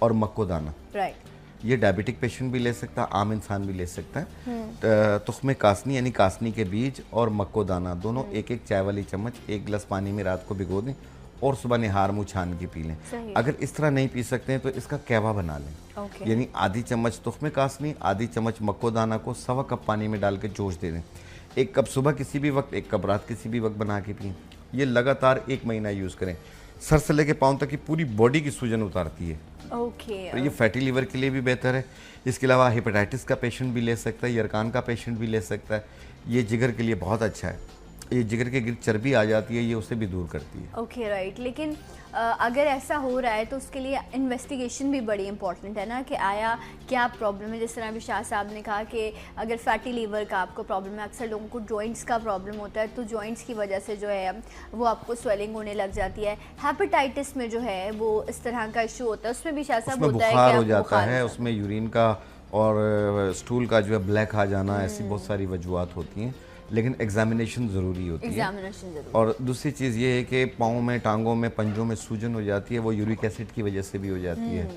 और मक्को दाना। राइट। ये डायबिटिक पेशेंट भी ले सकता है, आम इंसान भी ले सकता है। तुख्म कासनी यानी कासनी के बीज और मक्को दाना दोनों 1-1 चाय वाली चम्मच 1 गिलास पानी में रात को भिगो दें और सुबह निहार मुँह छान के पी लें। अगर इस तरह नहीं पी सकते हैं तो इसका कहवा बना लें, यानी आधी चम्मच तुख्म कासनी, आधी चम्मच मक्को दाना को 1.25 कप पानी में डाल के जोश दे दें। 1 कप सुबह किसी भी वक्त, 1 कप रात किसी भी वक्त बना के पिए। ये लगातार 1 महीना यूज़ करें। सर से लेके पाँव तक की पूरी बॉडी की सूजन उतारती है। तो ये फैटी लीवर के लिए भी बेहतर है। इसके अलावा हेपेटाइटिस का पेशेंट भी ले सकता है, यरकान का पेशेंट भी ले सकता है। ये जिगर के लिए बहुत अच्छा है। ये जिगर के गिर्द चर्बी आ जाती है, ये उसे भी दूर करती है। Okay, right. लेकिन अगर ऐसा हो रहा है तो उसके लिए इन्वेस्टिगेशन भी बड़ी इंपॉर्टेंट है ना, कि आया क्या प्रॉब्लम है। जिस तरह अभी शाह साहब ने कहा कि अगर फैटी लीवर का आपको प्रॉब्लम है, अक्सर लोगों को जॉइंट्स का प्रॉब्लम होता है, तो जॉइंट्स की वजह से जो है वो आपको स्वेलिंग होने लग जाती है। हेपेटाइटिस में जो है वो इस तरह का इशू होता है, उसमें भी शाह साहब होता है कि बुखार हो जाता है, उसमें यूरिन का और स्टूल का जो है ब्लैक आ जाना, ऐसी बहुत सारी वजूहत होती हैं। लेकिन एग्जामिनेशन ज़रूरी होती है। और दूसरी चीज़ ये है कि पाँव में, टांगों में, पंजों में सूजन हो जाती है, वो यूरिक एसिड की वजह से भी हो जाती है।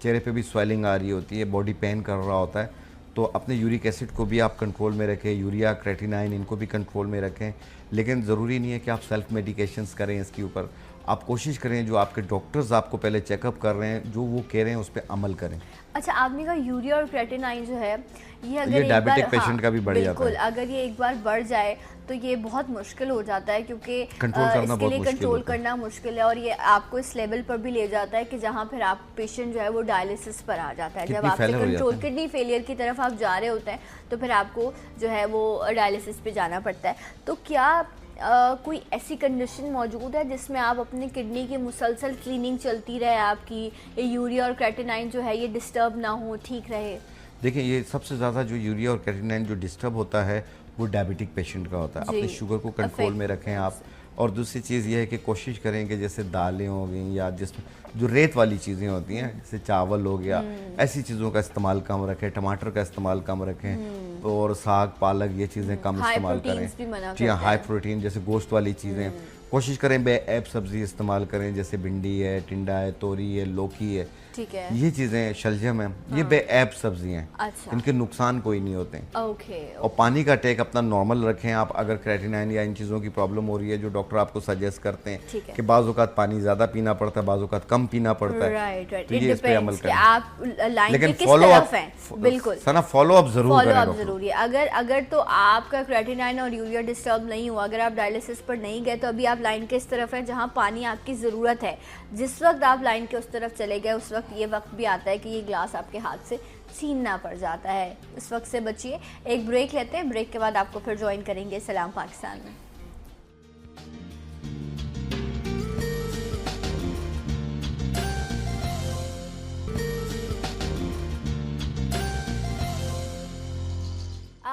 चेहरे पे भी स्वेलिंग आ रही होती है, बॉडी पेन कर रहा होता है, तो अपने यूरिक एसिड को भी आप कंट्रोल में रखें, यूरिया, क्रेटिनाइन, इनको भी कंट्रोल में रखें। लेकिन ज़रूरी नहीं है कि आप सेल्फ मेडिकेशंस करें इसके ऊपर। आप कोशिश करें जो आपके डॉक्टर्स आपको पहले चेकअप कर रहे हैं, जो वो कह रहे हैं उस पर अमल करें। अच्छा, आपने कहा यूरिया और क्रेटिनाइन जो है ये अगर ये एक डायबिटिक बार, पेशेंट का भी बढ़ जाता बिल्कुल, है। अगर ये एक बार बढ़ जाए तो ये बहुत मुश्किल हो जाता है, क्योंकि कंट्रोल करना इसके बहुत लिए मुश्किल कंट्रोल होता है। करना मुश्किल है, और ये आपको इस लेवल पर भी ले जाता है कि जहाँ फिर आप पेशेंट जो है वो डायलिसिस पर आ जाता है। जब किडनी आपसे फेलियर हो कंट्रोल, जाता है। किडनी फेलियर की तरफ आप जा रहे होते हैं तो फिर आपको जो है वो डायलिसिस पे जाना पड़ता है। तो क्या कोई ऐसी कंडीशन मौजूद है जिसमें आप अपनी किडनी की मुसलसल क्लीनिंग चलती रहे आपकी, ये यूरिया और क्रेटिनाइन जो है ये डिस्टर्ब ना हो, ठीक रहे? देखिए, ये सबसे ज़्यादा जो यूरिया और क्रेटिनाइन जो डिस्टर्ब होता है वो डायबिटिक पेशेंट का होता है। अपनी शुगर को कंट्रोल में रखें आप। और दूसरी चीज़ ये है कि कोशिश करें कि जैसे दालें हो गई या जिसमें जो रेत वाली चीज़ें होती हैं, जैसे चावल हो गया, ऐसी चीज़ों का इस्तेमाल कम रखें, टमाटर का इस्तेमाल कम रखें, और साग, पालक, ये चीज़ें कम इस्तेमाल करें। जी हाँ, हाई प्रोटीन जैसे गोश्त वाली चीज़ें कोशिश करें। बे-ऐब सब्ज़ी इस्तेमाल करें, जैसे भिंडी है, टिंडा है, तोरी है, लौकी है, ठीक है, ये चीज़ें, शलजम है, ये बे-ऐब सब्जी हैं। अच्छा, इनके नुकसान कोई नहीं होते। ओके। और पानी का टेक अपना नॉर्मल रखें आप। अगर क्रेटिनाइन या इन चीज़ों की प्रॉब्लम हो रही है, जो डॉक्टर आपको सजेस्ट करते हैं कि बाज़ औक़ात पानी ज़्यादा पीना पड़ता है, बाज़ औक़ात कम पीना पड़ता है, राइट राइट, तो ये इस पे अमल करें। आप लाइन लेकिन के किस फॉलो तरफ अप, हैं? बिल्कुल, सना फॉलो अप ज़रूर करें। फॉलो अप जरूरी है। अगर तो आपका क्रेटिनाइन और यूरिया डिस्टर्ब नहीं हुआ, अगर आप डायलिसिस पर नहीं गए, तो अभी आप लाइन के इस तरफ हैं जहाँ पानी आपकी ज़रूरत है। जिस वक्त आप लाइन के उस तरफ चले गए, उस वक्त ये वक्त भी आता है कि ये ग्लास आपके हाथ से छीनना पड़ जाता है। इस वक्त से बचिए। एक ब्रेक लेते हैं, ब्रेक के बाद आपको फिर ज्वाइन करेंगे सलाम पाकिस्तान में।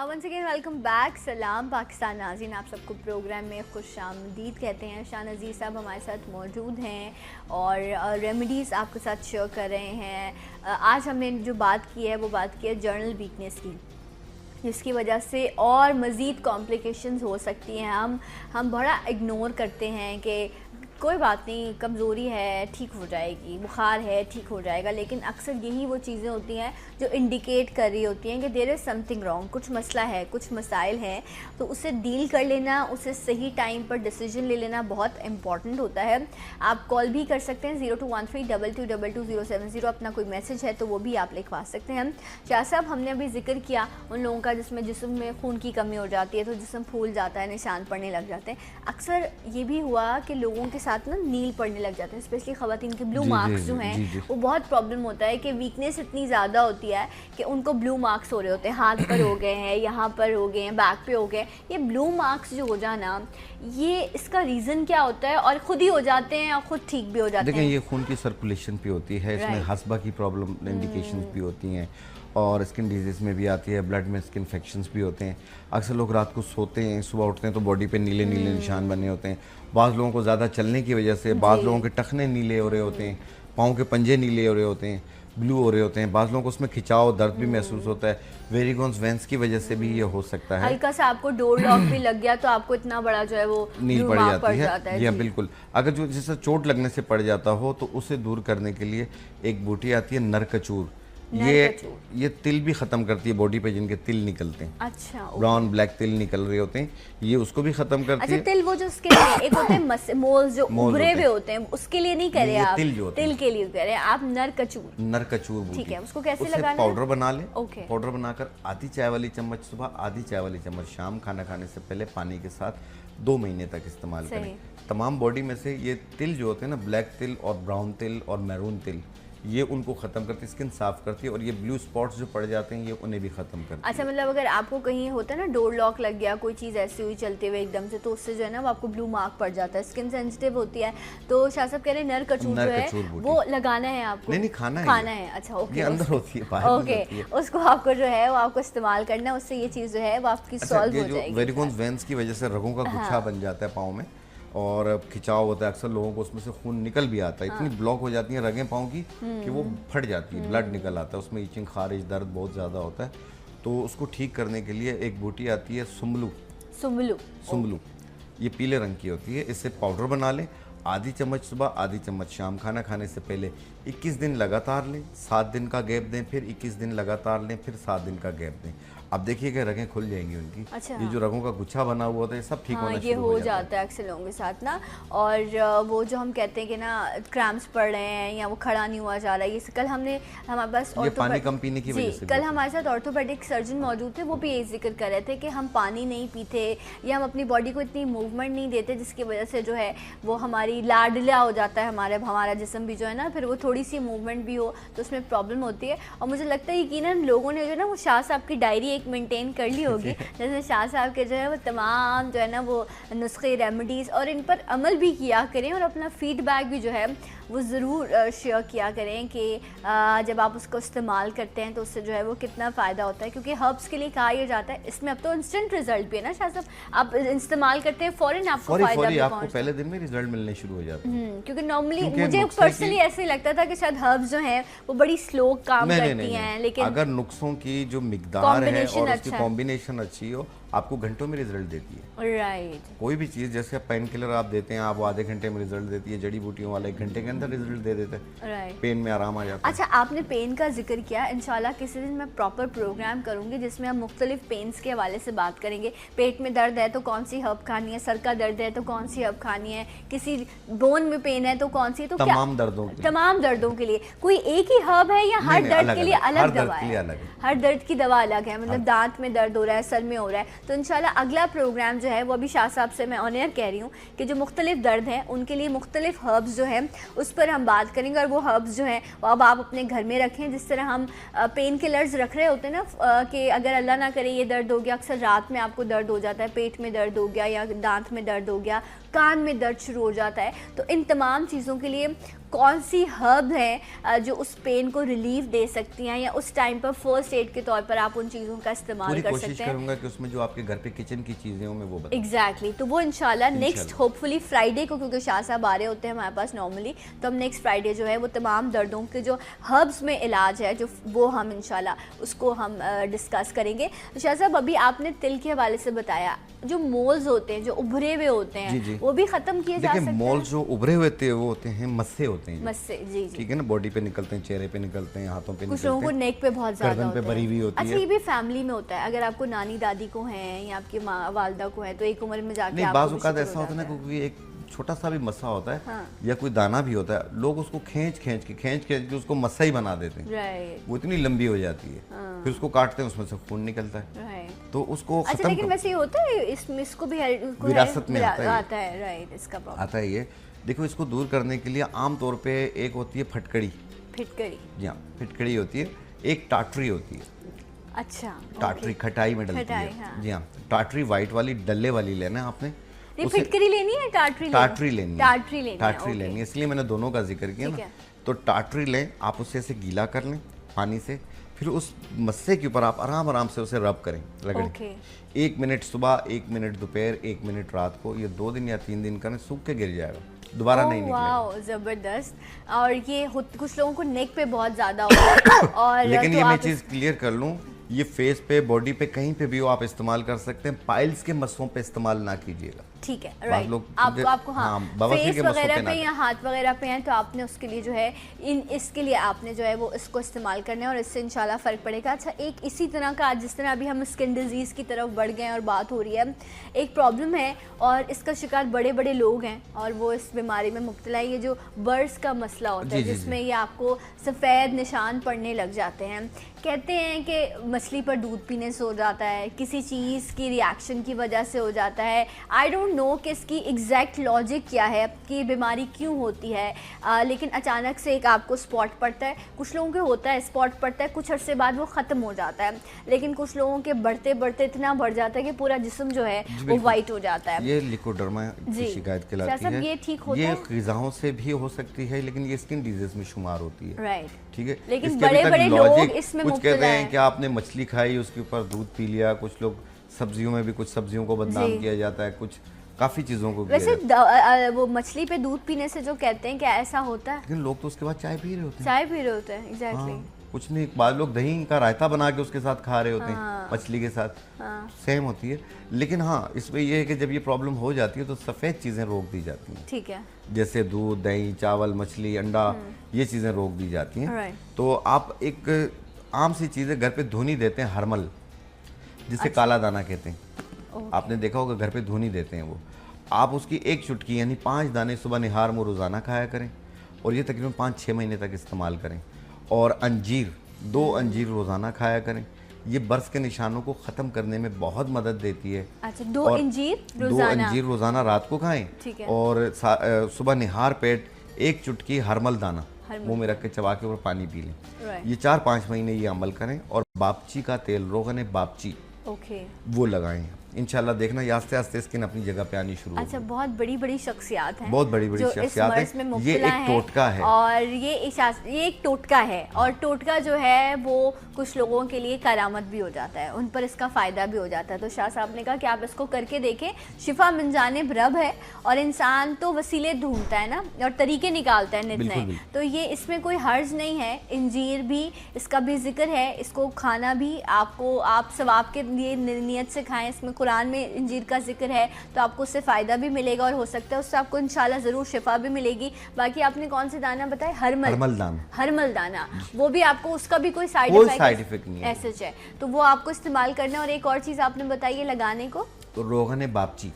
वंस अगेन वेलकम बैक, सलाम पाकिस्तान नाज़रीन, आप सबको प्रोग्राम में खुशामदीद कहते हैं। शाह नज़ीर साहब हमारे साथ मौजूद हैं और रेमेडीज़ आपके साथ शेयर कर रहे हैं। आज हमने जो बात की है वो बात की है जर्नल वीकनेस की, जिसकी वजह से और मज़ीद कॉम्प्लिकेशंस हो सकती हैं। हम बड़ा इग्नोर करते हैं कि कोई बात नहीं, कमज़ोरी है, ठीक हो जाएगी, बुखार है, ठीक हो जाएगा, लेकिन अक्सर यही वो चीज़ें होती हैं जो इंडिकेट कर रही होती हैं कि देयर इज़ समथिंग रॉन्ग, कुछ मसला है, कुछ मसाइल हैं। तो उसे डील कर लेना, उसे सही टाइम पर डिसीजन ले लेना बहुत इंपॉर्टेंट होता है। आप कॉल भी कर सकते हैं 0213222070, अपना कोई मैसेज है तो वो भी आप लिखवा सकते हैं। शाह साहब, हमने अभी जिक्र किया उन लोगों का जिसमें जिस्म में खून की कमी हो जाती है, तो जिस्म फूल जाता है, निशान पड़ने लग जाते हैं। अक्सर ये भी हुआ कि लोगों के साथ ना नील पड़ने लग जाते हैं, स्पेशली ख़वातीन के ब्लू मार्क्स जो हैं, वो बहुत प्रॉब्लम होता है कि वीकनेस इतनी ज़्यादा होती है कि उनको ब्लू मार्क्स हो रहे होते हैं, हाथ पर हो गए हैं, यहाँ पर हो गए हैं, बैक पे हो गए। ये ब्लू मार्क्स जो हो जाना, ये इसका रीज़न क्या होता है? और ख़ुद ही हो जाते हैं और ख़ुद ठीक भी हो जाते हैं? देखिए, ये खून की सर्कुलेशन पे होती है, इसमें हस्बा की प्रॉब्लम इंडिकेशंस भी होती हैं, और स्किन डिजीज़ में भी आती है, ब्लड में स्किन इन्फेक्शंस भी होते हैं। अक्सर लोग रात को सोते हैं, सुबह उठते हैं तो बॉडी पे नीले नीले निशान बने होते हैं। बाज़ लोगों को ज़्यादा चलने की वजह से, बाज़ लोगों के टखने नीले हो रहे होते हैं, पाँव के पंजे नीले हो रहे होते हैं, ब्लू हो रहे होते हैं। बाज़ लोगों को उसमें खिंचाव, दर्द भी महसूस होता है। वेरिगोन्स वेंस की वजह से भी ये हो सकता है। हल्का सा आपको डोर लॉक भी लग गया तो आपको इतना बड़ा जो है वो नील पड़ जाती है। जी हाँ, बिल्कुल। अगर जो जैसे चोट लगने से पड़ जाता हो तो उसे दूर करने के लिए एक बूटी आती है नरकचूर। ये तिल भी ख़त्म करती है बॉडी पे, जिनके तिल निकलते हैं, अच्छा, ब्राउन ब्लैक तिल निकल रहे होते हैं, ये उसको भी ख़त्म करती है। अच्छा, तिल वो जो उसके लिए एक होते हैं मोल्स जो उभरे हुए होते हैं, उसके लिए नहीं कह रहे आप, तिल के लिए कह रहे हैं आप। नरकचूर, ठीक है, उसको कैसे लगाना है? पाउडर बना ले। पाउडर बनाकर आधी चाय वाली चम्मच सुबह, आधी चाय वाली चम्मच शाम, खाना खाने से पहले पानी के साथ 2 महीने तक इस्तेमाल करें। तमाम बॉडी में से ये तिल जो होते हैं ना, ब्लैक तिल और ब्राउन तिल और मैरून तिल, ये उनको ख़त्म करती है, स्किन साफ़ करती है, और ये ब्लू स्पॉट्स जो पड़ जाते हैं ये उन्हें भी ख़त्म करती है। अच्छा, मतलब अगर आपको कहीं होता है ना डोर लॉक लग गया, कोई चीज़ ऐसी हुई चलते हुए एकदम से, तो उससे जो है ना वो आपको ब्लू मार्क पड़ जाता है, स्किन सेंसिटिव होती है, तो शाह साहब कह रहे हैं नरकचूर जो है वो लगाना है आपको? नहीं, खाना है। अच्छा, ओके, ये अंदर होती है, बाहर ओके, उसको आपको जो है वो आपको इस्तेमाल करना है, उससे ये चीज़ जो है वो आपकी सॉल्व हो जाएगी। वेरिगोन्स वेन्स की वजह से रगों का गुच्छा बन जाता है पाँव में, और खिंचाव होता है, अक्सर लोगों को उसमें से खून निकल भी आता है। इतनी ब्लॉक हो जाती हैं रगें पाँव की कि वो फट जाती है, ब्लड निकल आता है, उसमें ईचिंग, खारिज, दर्द बहुत ज़्यादा होता है। तो उसको ठीक करने के लिए एक बूटी आती है सुम्बलू। ये पीले रंग की होती है, इससे पाउडर बना लें, आधी चम्मच सुबह, आधी चम्मच शाम, खाना खाने से पहले 21 दिन लगातार लें, 7 दिन का गैप दें, फिर 21 दिन लगातार लें, फिर 7 दिन का गैप दें। अब देखिएगा रगें खुल जाएंगी उनकी। अच्छा। ये जो रगों का गुच्छा बना हुआ होता है सब ठीक होना ये शुरू हो जाता है अक्सर लोगों के साथ ना। और वो जो हम कहते हैं कि ना क्रैम्प्स पड़ रहे हैं या वो खड़ा नहीं हुआ जा रहा है, ये कल हमने हमारे पास ये पानी कम पीने की वजह से। कल हमारे साथ ऑर्थोपेडिक सर्जन मौजूद थे, वो भी यही जिक्र कर रहे थे कि हम पानी नहीं पीते या हम अपनी बॉडी को इतनी मूवमेंट नहीं देते, जिसकी वजह से जो है वो हमारी लाडला हो जाता है, हमारा जिस्म भी जो है ना, फिर वो थोड़ी सी मूवमेंट भी हो तो उसमें प्रॉब्लम होती है। और मुझे लगता है यकीनन लोगों ने जो है ना वो शाह साहब की डायरी एक मेंटेन कर ली होगी, जैसे शाह साहब के जो है वो तमाम जो है ना वो नुस्खे, रेमेडीज़, और इन पर अमल भी किया करें और अपना फीडबैक भी जो है वो ज़रूर शेयर किया करें कि जब आप उसको इस्तेमाल करते हैं तो उससे जो है वो कितना फ़ायदा होता है। क्योंकि हर्ब्स के लिए कहा यह जाता है, इसमें अब तो इंस्टेंट रिजल्ट भी है ना शाह साहब, आप इस्तेमाल करते हैं फ़ौरन आपको फ़ायदा भी आपको पहले दिन में रिजल्ट मिलने शुरू हो जाते हैं। क्योंकि नॉर्मली मुझे पर्सनली ऐसे ही लगता था कि शायद हर्ब्स जो हैं वो बड़ी स्लो काम करती हैं, लेकिन अगर नुस्खों की जो मिकदार है और उसकी कॉम्बिनेशन अच्छी हो, आपको घंटों में रिजल्ट देती है। राइट। कोई भी चीज़ जैसे पेन किलर आप देते हैं, आप वो आधे घंटे में रिजल्ट देती है, जड़ी बूटियों वाला 1 घंटे के अंदर रिजल्ट दे देता है। राइट। पेन में आराम आ जाता है। अच्छा, आपने पेन का जिक्र किया, इंशाल्लाह किसी दिन मैं प्रॉपर प्रोग्राम करूंगी जिसमें हम मुख्तलिफ पेन्स के हवाले से बात करेंगे। पेट में दर्द है तो कौन सी हर्ब खानी है, सर का दर्द है तो कौन सी हर्ब खानी है, किसी बोन में पेन है तो कौन सी, तो तमाम दर्दों के लिए कोई एक ही हर्ब है या हर दर्द के लिए अलग दवा है? हर दर्द की दवा अलग है, मतलब दांत में दर्द हो रहा है, सर में हो रहा है, तो इंशाल्लाह अगला प्रोग्राम जो है वो अभी शाह साहब से मैं ऑन एयर कह रही हूँ कि जो मुख्तलिफ दर्द हैं उनके लिए मुख्तलिफ हर्ब्स जो है उस पर हम बात करेंगे। और वो हर्ब्स जो हैं वो अब आप अपने घर में रखें, जिस तरह हम पेन किलर्स रख रहे होते हैं ना, कि अगर अल्लाह ना करे ये दर्द हो गया, अक्सर रात में आपको दर्द हो जाता है, पेट में दर्द हो गया या दांत में दर्द हो गया, कान में दर्द शुरू हो जाता है, तो इन तमाम चीज़ों के लिए कौन सी हर्ब है जो उस पेन को रिलीफ दे सकती हैं या उस टाइम पर फर्स्ट एड के तौर पर आप उन चीज़ों का इस्तेमाल कर सकते हैं। कोशिश करूंगा कि उसमें जो आपके घर पे किचन की चीज़ें हो मैं वो बताऊं। एग्जैक्टली, तो वो इंशाल्लाह नेक्स्ट होपफुली फ्राइडे को, क्योंकि शाह साहब आ रहे होते हैं हमारे पास नॉर्मली, तो हम नेक्स्ट फ्राइडे जो है वो तमाम दर्दों के जो हर्ब्स में इलाज है जो वो हम इंशाल्लाह उसको हम डिस्कस करेंगे। तो शाह साहब अभी आपने तिल के हवाले से बताया, जो मोल्स होते हैं, जो उभरे हुए होते हैं, वो भी खत्म किए जा सकते हैं। मोल्स जो उभरे हुए थे वो होते हैं मस्से होते हैं, मस्से, जी जी, ठीक है ना, बॉडी पे निकलते हैं, चेहरे पे निकलते हैं, हाथों पे निकलते हैं, कुछ लोगों को नेक पे बहुत ज्यादा गर्दन पे भरी हुई होती है। अच्छा, ये भी फैमिली में होता है, अगर आपको नानी दादी को है या आपकी माँ वालदा को है तो एक उम्र में जाके नहीं, बाज़ औक़ात ऐसा होता है ना, क्योंकि एक छोटा सा भी मस्सा होता है, हाँ, या कोई दाना भी होता है, लोग उसको खींच के उसको मस्सा ही बना देते हैं। राइट। वो इतनी लंबी हो जाती है, हाँ, फिर उसको काटते हैं, उसमें से खून निकलता है, राइट, तो उसको अच्छा, लेकिन वैसे ये होता है, इसको भी विरासत में आता है, राइट, इसका प्रॉब्लम आता है ये। देखो, इसको दूर करने के लिए आम तौर पे एक होती है फटकड़ी, जी हाँ, फिटकड़ी होती है, एक टाटरी होती है। अच्छा, टाटरी खटाई में डलती है, हाँ। जी हाँ, टाटरी वाइट वाली डल्ले वाली लेना है आपने। फिटकरी लेनी है, टाटरी लेनी है, इसलिए मैंने दोनों का जिक्र किया ना। तो टाटरी लें आप, उसे ऐसे गीला कर लें पानी से, फिर उस मस्से के ऊपर आप आराम से उसे रब करें, रगड़ें। 1 मिनट सुबह, 1 मिनट दोपहर, 1 मिनट रात को, ये 2 दिन या 3 दिन करें, सूख के गिर जाएगा, दोबारा नहीं निकलेगा। जबरदस्त। और ये कुछ लोगों को नेक पे बहुत ज्यादा होता है और लेकिन तो ये मैं चीज क्लियर कर लूं, ये फेस पे, बॉडी पे, कहीं पे भी हो आप इस्तेमाल कर सकते हैं, पाइल्स के मस्सों पे इस्तेमाल ना कीजिएगा, ठीक है, राइट। आपको हाँ, फेस वगैरह पे या हाथ वगैरह पे हैं तो आपने उसके लिए जो है इसके लिए आपने जो है वो इसको इस्तेमाल करना है और इससे इंशाल्लाह फ़र्क पड़ेगा। अच्छा, एक इसी तरह का, जिस तरह अभी हम स्किन डिजीज़ की तरफ बढ़ गए हैं और बात हो रही है, एक प्रॉब्लम है और इसका शिकार बड़े बड़े लोग हैं और वो इस बीमारी में मुब्तला है, ये जो बर्ड्स का मसला होता है, जिसमें ये आपको सफ़ेद निशान पड़ने लग जाते हैं। कहते हैं कि मछली पर दूध पीने से हो जाता है, किसी चीज़ की रिएक्शन की वजह से हो जाता है। आई डोंट नो कि इसकी एग्जैक्ट लॉजिक क्या है कि बीमारी क्यों होती है, लेकिन अचानक से एक आपको स्पॉट पड़ता है, कुछ लोगों के होता है स्पॉट पड़ता है, कुछ अरसे बाद वो ख़त्म हो जाता है, लेकिन कुछ लोगों के बढ़ते बढ़ते इतना बढ़ जाता है कि पूरा जिस्म जो है वो वाइट हो जाता है। ये लिकोडर्मा की शिकायत कहलाती है। ये ठीक होता है? ये ग़िज़ाओं से भी हो सकती है, लेकिन ये स्किन डिजीज़ में शुमार होती है, राइट, ठीक है। लेकिन बड़े बड़े लोग इसमें कुछ कहते हैं कि आपने मछली खाई, उसके ऊपर दूध पी लिया, कुछ लोग सब्जियों में भी, कुछ सब्जियों को बदनाम किया जाता है, कुछ काफी चीजों को। वैसे वो मछली पे दूध पीने से जो कहते हैं क्या ऐसा होता है? लेकिन लोग तो उसके बाद चाय पी रहे होते हैं। चाय पी रहे होते हैं, एग्जैक्टली। कुछ नहीं, बाद लोग दही का रायता बना के उसके साथ खा रहे होते हैं, मछली के साथ, सेम होती है। लेकिन हाँ, इसमें ये है कि जब ये प्रॉब्लम हो जाती है तो सफ़ेद चीज़ें रोक दी जाती हैं। ठीक है। जैसे दूध, दही, चावल, मछली, अंडा, ये चीज़ें रोक दी जाती हैं। तो आप एक आम सी चीज़ें घर पे धुनी देते हैं, हरमल, जिसे काला दाना कहते हैं। आपने देखा होगा घर पे धुनी देते हैं वो। आप उसकी एक चुटकी यानी 5 दाने सुबह निहार में रोज़ाना खाया करें, और ये तकरीबन 5-6 महीने तक इस्तेमाल करें। और अंजीर, 2 अंजीर रोज़ाना खाया करें। ये बर्स के निशानों को ख़त्म करने में बहुत मदद देती है। अच्छा, 2 अंजीर रोज़ाना रात को खाएं, और सुबह निहार पेट 1 चुटकी हरमल दाना मुंह में रख के चबा के और पानी पी लें। ये 4-5 महीने ये अमल करें, और बापची का तेल, रोगन बापची, वो लगाएं। इंशाल्लाह देखना ये आस्ते आस्ते स्किन अपनी जगह पे आनी शुरू। अच्छा, बहुत बड़ी बड़ी शख्सियात हैं, बहुत बड़ी बड़ी शख्सियात है। ये एक टोटका है, और ये एक टोटका है, और टोटका जो है वो कुछ लोगों के लिए करामत भी हो जाता है, उन पर इसका फ़ायदा भी हो जाता है। तो शाह साहब ने कहा कि आप इसको करके देखें, शिफा मिन जानिब रब है, और इंसान तो वसीले ढूंढता है ना, और तरीके निकालता है नित नए। तो ये इसमें कोई हर्ज नहीं है। इंजीर भी, इसका भी जिक्र है, इसको खाना भी आपको, आप सवाब के लिए नियत से खाएं। इसमें कुरान में इंजीर का जिक्र है, तो आपको उससे फ़ायदा भी मिलेगा, और हो सकता है उससे आपको इंशाल्लाह ज़रूर शिफा भी मिलेगी। बाकी आपने कौन से दाना बताए? हरमल दाना, वो भी आपको, उसका भी कोई साइड इफेक्ट नहीं है, ऐसा है, तो वो आपको इस्तेमाल करना है। और एक और चीज़ आपने बताई है लगाने को, तो रोगन बापची,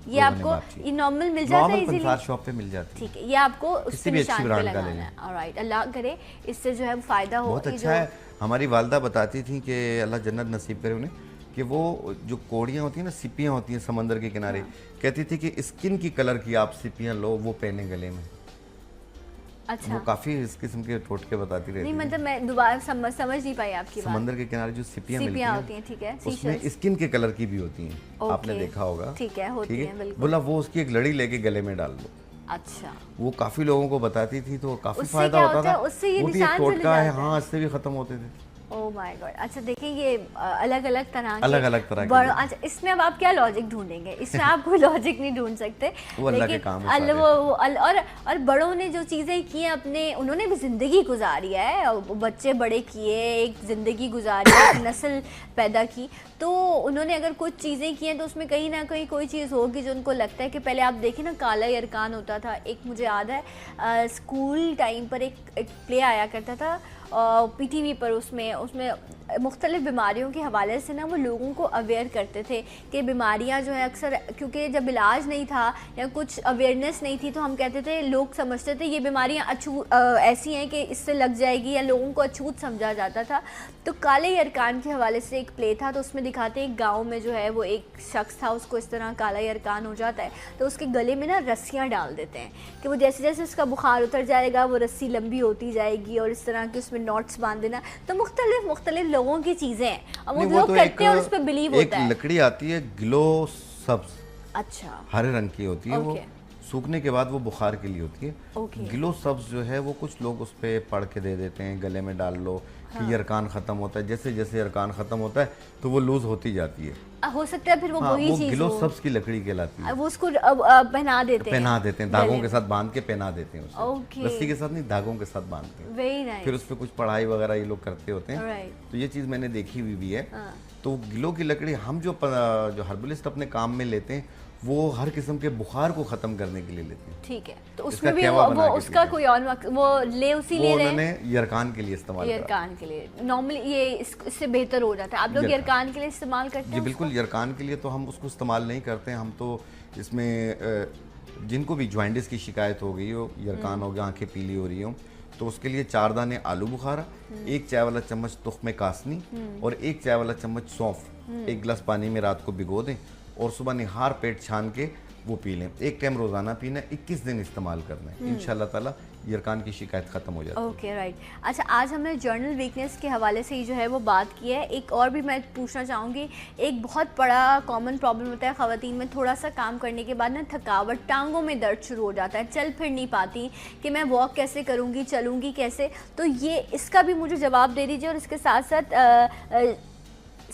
ये आपको ये नॉर्मल मिल जाता है, इजीली शॉप पे मिल जाती है। ठीक है, ये आपको उसके निशान पे लगाना है। ऑलराइट, अल्लाह करे इससे जो है फ़ायदा हो। बहुत अच्छा है। हमारी वालदा बताती थी कि अल्लाह जन्नत नसीब करे उन्हें, कि वो जो कोड़ियाँ होती हैं ना, सिपियाँ होती हैं समंदर के किनारे, कहती थी कि स्किन की कलर की आप सिपियाँ लो, वो पहने गले में। अच्छा, वो काफी इस किस्म के टोटके बताती रहती नहीं, मतलब मैं दोबारा समझ नहीं पाई आपकी बात। समंदर के किनारे जो सिपियाँ होती हैं, ठीक है, उसमें स्किन के कलर की भी होती हैं, आपने देखा होगा। ठीक है, होती हैं, बिल्कुल। बोला वो उसकी एक लड़ी लेके गले में डाल दो। अच्छा, वो काफी लोगों को बताती थी, तो काफी फायदा होता था। उससे ये निशान टोटका है, हाँ, इससे भी खत्म होते थे। Oh my God. अच्छा, देखिए ये अलग अलग तरह के अच्छा, इसमें अब आप क्या लॉजिक ढूंढेंगे? इसमें आप कोई लॉजिक नहीं ढूंढ सकते, वो अल्लाह के काम है। और बड़ों ने जो चीज़ें की हैं अपने, उन्होंने भी ज़िंदगी गुजारी है, बच्चे बड़े किए, एक ज़िंदगी गुजारी, एक नस्ल पैदा की, तो उन्होंने अगर कुछ चीज़ें की हैं तो उसमें कहीं ना कहीं कोई चीज़ होगी जो उनको लगता है कि पहले आप देखें ना, काला अरकान होता था। एक मुझे याद है स्कूल टाइम पर एक प्ले आया करता था PTV पर, उसमें मुख्तलिफ बीमारियों के हवाले से ना वो लोगों को अवेयर करते थे कि बीमारियां जो है अक्सर, क्योंकि जब इलाज नहीं था या कुछ अवेयरनेस नहीं थी, तो हम कहते थे, लोग समझते थे ये बीमारियां ऐसी हैं कि इससे लग जाएगी, या लोगों को अछूत समझा जाता था। तो काले अरकान के हवाले से एक प्ले था, तो उसमें दिखाते हैं एक गाँव में जो है वो एक शख्स था, उसको इस तरह काला अरकान हो जाता है, तो उसके गले में ना रस्सियाँ डाल देते हैं कि वो जैसे जैसे उसका बुखार उतर जाएगा वो रस्सी लंबी होती जाएगी, और इस तरह के उसमें नॉट्स बांध देना। तो मुख्तलिफ लोगों की चीजें हैं, अब वो लोग करते हैं और उस पर बिलीव होता है। एक लकड़ी आती है ग्लो सब्ज, अच्छा, हरे रंग की होती है, वो सूखने के बाद वो बुखार के लिए होती है। ग्लो सब्ज जो है वो कुछ लोग उस पे पढ़ के दे देते हैं, गले में डाल लो कि अरकान खत्म होता है। जैसे जैसे अरकान खत्म होता है तो वो लूज होती जाती है, हो सकता है फिर वो वही चीज ग्लो सब्ज की लकड़ी कहलाती है। वो उसको पहना देते हैं, धागों के साथ बांध के पहना देते हैं उसे, रस्सी के साथ नहीं, धागों के साथ बांधते हैं। Very nice. फिर उस पर कुछ पढ़ाई वगैरह ये लोग करते होते हैं, तो ये चीज़ मैंने देखी हुई भी है। तो गिलो की लकड़ी हम जो हर्बलिस्ट अपने काम में लेते हैं, वो हर किस्म के बुखार को खत्म करने के लिए लेते हैं। ठीक है, तो उसमें भी वो उसका कोई और वो ले उसी ले रहे हैं, यरकान के लिए इस्तेमाल, यरकान के लिए नॉर्मली ये इससे बेहतर हो जाता है। आप लोग यरकान के लिए इस्तेमाल करते हैं? जी बिल्कुल, यरकान के लिए तो हम उसको इस्तेमाल नहीं करते हैं। हम तो इसमें जिनको भी जॉइंटिस की शिकायत हो गई हो, यरकान हो गया, आंखें पीली हो रही हो, तो उसके लिए 4 दाने आलू बुखारा, 1 चाय वाला चम्मच तुख्मे कासनी और 1 चाय वाला चम्मच सौंफ 1 गिलास पानी में रात को भिगो दें, और सुबह निहार पेट छान के वो पी लें। 1 टाइम रोज़ाना पीना है, 21 दिन इस्तेमाल करना है, इंशाल्लाह ताला यरकान की शिकायत ख़त्म हो जाती है। Okay, right. अच्छा, आज हमने जर्नल वीकनेस के हवाले से ही जो है वो बात की है। एक और भी मैं पूछना चाहूँगी, एक बहुत बड़ा कॉमन प्रॉब्लम होता है ख़वातीन में, थोड़ा सा काम करने के बाद ना थकावट, टांगों में दर्द शुरू हो जाता है, चल फिर नहीं पाती कि मैं वॉक कैसे करूँगी, चलूँगी कैसे। तो ये इसका भी मुझे जवाब दे दीजिए, और इसके साथ साथ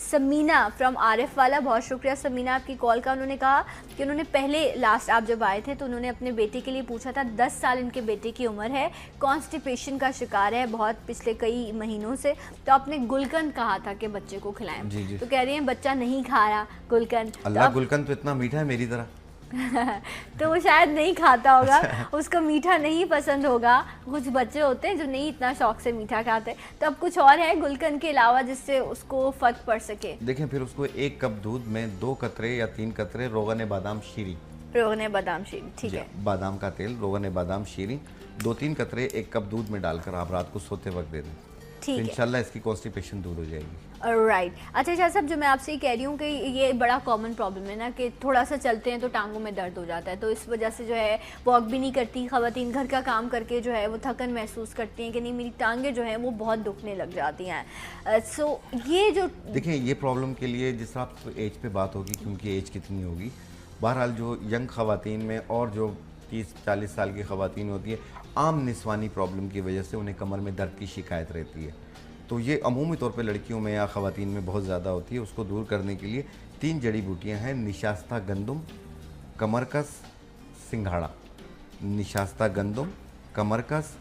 समीना फ्रॉम आरिफ वाला, बहुत शुक्रिया समीना आपकी कॉल का। उन्होंने कहा कि उन्होंने पहले लास्ट आप जब आए थे तो उन्होंने अपने बेटे के लिए पूछा था, 10 साल इनके बेटे की उम्र है, कॉन्स्टिपेशन का शिकार है बहुत पिछले कई महीनों से, तो आपने गुलकंद कहा था कि बच्चे को खिलाएं। जी। तो कह रही हैं बच्चा नहीं खा रहा गुलकंद। अल्लाह, गुलकंद तो इतना मीठा है मेरी तरह। तो वो शायद नहीं खाता होगा, उसको मीठा नहीं पसंद होगा। कुछ बच्चे होते हैं जो नहीं इतना शौक से मीठा खाते। तो अब कुछ और है गुलकंद के अलावा जिससे उसको फर्क पड़ सके? देखें, फिर उसको 1 कप दूध में 2 कतरे या 3 कतरे रोगन बादाम शीरी, रोगन बादाम शीरी, ठीक है, बादाम का तेल, रोगन बादाम शीरी 2-3 कतरे 1 कप दूध में डालकर आप रात को सोते वक्त दे दें, ठीक है, इंशाल्लाह इसकी कॉन्स्टिपेशन दूर हो जाएगी। राइट। अच्छा शाह साहब, जो मैं आपसे ये कह रही हूँ कि ये बड़ा कॉमन प्रॉब्लम है ना कि थोड़ा सा चलते हैं तो टांगों में दर्द हो जाता है, तो इस वजह से जो है वॉक भी नहीं करती खवातीन, घर का काम करके जो है वो थकन महसूस करती हैं कि नहीं मेरी टांगें जो हैं वो बहुत दुखने लग जाती हैं। सो ये जो देखें, ये प्रॉब्लम के लिए जिस आप एज पे बात होगी कि उनकी एज कितनी होगी, बहरहाल जो यंग खवातीन में और जो 30-40 साल की खवातीन होती है, आम निस्वानी प्रॉब्लम की वजह से उन्हें कमर में दर्द की शिकायत रहती है। तो ये अमूमी तौर पे लड़कियों में या ख़वातीन में बहुत ज़्यादा होती है। उसको दूर करने के लिए 3 जड़ी बूटियाँ हैं, निशास्ता गंदम, कमरकस, सिंघाड़ा। निशास्ता गंदम, कमरकस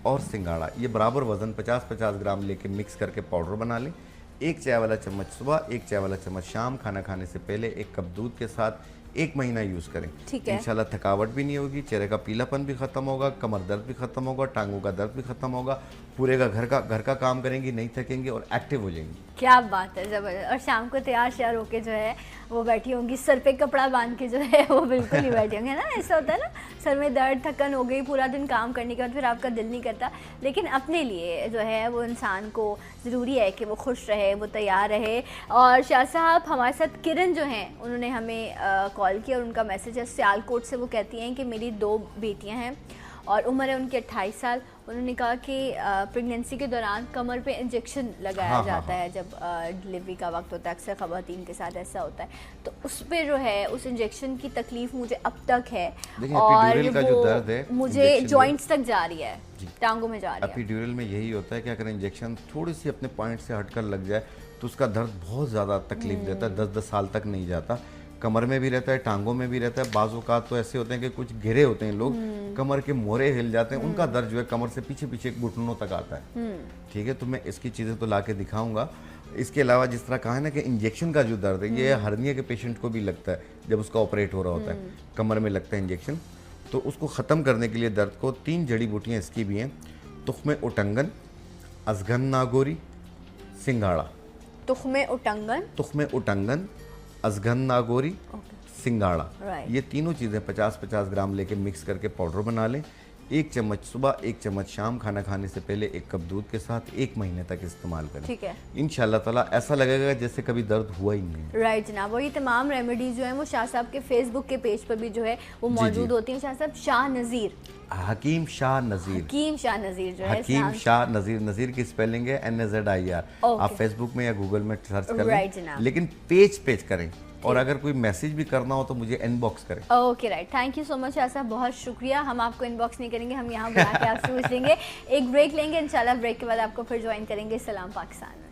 और सिंघाड़ा, ये बराबर वज़न 50-50 ग्राम लेके मिक्स करके पाउडर बना लें। 1 चाय वाला चम्मच सुबह, 1 चाय वाला चम्मच शाम, खाना खाने से पहले 1 कप दूध के साथ 1 महीना यूज़ करें। इंशाल्लाह थकावट भी नहीं होगी, चेहरे का पीलापन भी ख़त्म होगा, कमर दर्द भी ख़त्म होगा, टांगों का दर्द भी ख़त्म होगा, पूरे का घर का काम करेंगी, नहीं थकेंगी और एक्टिव हो जाएंगी। क्या बात है, ज़बरदस्त। और शाम को तैयार श्यार होके जो है वो बैठी होंगी, सर पे कपड़ा बांध के जो है वो बिल्कुल नहीं बैठी होंगी, है ना। ऐसा होता है ना, सर में दर्द, थकन हो गई, पूरा दिन काम करने के बाद फिर आपका दिल नहीं करता, लेकिन अपने लिए जो है वो इंसान को ज़रूरी है कि वो खुश रहे, वो तैयार रहे। और शाह साहब हमारे साथ किरण जो हैं, उन्होंने हमें कॉल किया और उनका मैसेज है सियालकोट से। वो कहती हैं कि मेरी 2 बेटियाँ हैं और उम्र है उनकी 28 साल। उन्होंने कहा कि प्रेगनेंसी के दौरान कमर पे इंजेक्शन लगाया जाता है जब डिलीवरी का वक्त होता है, अक्सर ख़वातीन के साथ ऐसा होता है, तो उस पे जो है उस इंजेक्शन की तकलीफ मुझे अब तक है और का जो दर्द है मुझे जॉइंट्स तक जा रही है, टांगों में जा रही है। एपिड्यूरल में यही होता है कि अगर इंजेक्शन थोड़ी सी अपने पॉइंट से हटकर लग जाए तो उसका दर्द बहुत ज़्यादा तकलीफ देता है, 10-10 साल तक नहीं जाता, कमर में भी रहता है, टांगों में भी रहता है। बाज़-औक़ात तो ऐसे होते हैं कि कुछ गिरे होते हैं लोग, कमर के मोरे हिल जाते हैं, उनका दर्द जो है कमर से पीछे पीछे घुटनों तक आता है। ठीक है, तो मैं इसकी चीज़ें तो ला के दिखाऊंगा। इसके अलावा जिस तरह कहा है ना कि इंजेक्शन का जो दर्द है, ये हर्निया के पेशेंट को भी लगता है जब उसका ऑपरेट हो रहा होता है, कमर में लगता है इंजेक्शन। तो उसको ख़त्म करने के लिए दर्द को 3 जड़ी बूटियाँ इसकी भी हैं, तुख्मे उटंगन, अज़गन नागोरी, सिंघाड़ा। तुख्मे उटंगन, अज़गन नागोरी, सिंघाड़ा, ये तीनों चीज़ें 50-50 ग्राम लेके मिक्स करके पाउडर बना लें। 1 चम्मच सुबह, 1 चम्मच शाम, खाना खाने से पहले 1 कप दूध के साथ 1 महीने तक इस्तेमाल करें। ठीक है, इंशाल्लाह ताला ऐसा लगेगा जैसे कभी दर्द हुआ ही नहीं। राइट जनाब। और ये तमाम रेमेडीज जो हैं वो शाह साहब के फेसबुक के पेज पर भी जो है वो मौजूद होती हैं। शाह साहब शाह नज़ीर, हकीम शाह नज़ीर जो है, हकीम शाह नज़ीर, नज़ीर की स्पेलिंग है NAZIR। आप फेसबुक में या गूगल में सर्च कर लें, लेकिन पेज करें और अगर कोई मैसेज भी करना हो तो मुझे इनबॉक्स करें। Okay right, thank you so much Shah साहब, बहुत शुक्रिया। हम आपको इनबॉक्स नहीं करेंगे, हम यहाँ बुला के आपसे पूछ लेंगे। एक ब्रेक लेंगे, इंशाल्लाह ब्रेक के बाद आपको फिर ज्वाइन करेंगे सलाम पाकिस्तान।